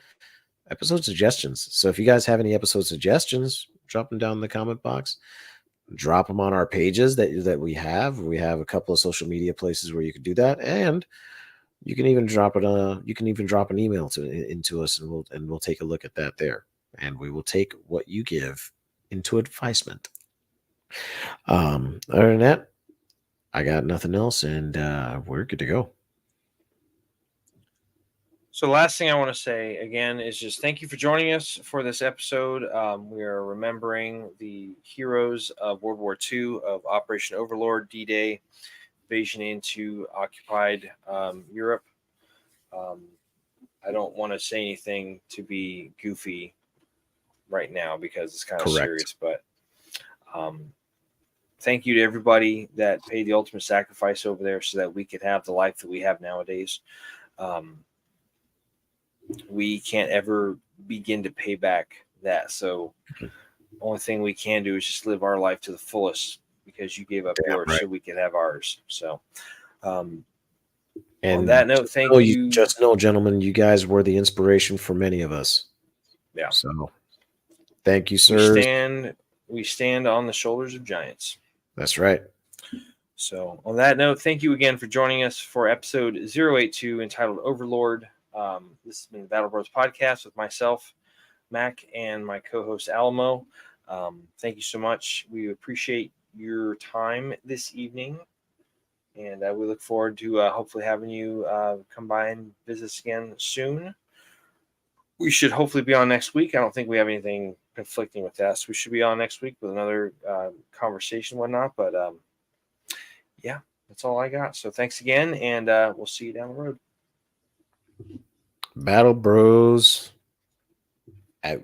episode suggestions. So if you guys have any episode suggestions, drop them down in the comment box. Drop them on our pages that we have. We have a couple of social media places where you can do that, and you can even drop it. You can even drop an email into us, and we'll take a look at that there, and we will take what you give into advisement. Other than that, I got nothing else, and we're good to go. So the last thing I want to say again is just thank you for joining us for this episode. We are remembering the heroes of World War II, of Operation Overlord, D-Day, invasion into occupied Europe. I don't want to say anything to be goofy right now because it's kind of serious, but thank you to everybody that paid the ultimate sacrifice over there so that we could have the life that we have nowadays. We can't ever begin to pay back that. So only thing we can do is just live our life to the fullest, because you gave up yours so we could have ours. So And on that note, thank you. Just know, gentlemen, you guys were the inspiration for many of us. Yeah. So thank you, sirs. We stand on the shoulders of giants. That's right. So on that note, thank you again for joining us for episode 082 entitled Overlord. This has been the Battle Bros podcast with myself, Mac, and my co-host Alamo. Thank you so much. We appreciate your time this evening. And we look forward to hopefully having you come by and visit us again soon. We should hopefully be on next week. I don't think we have anything conflicting with that. So we should be on next week with another conversation and whatnot. But yeah, that's all I got. So thanks again, and we'll see you down the road. Battle Bros out.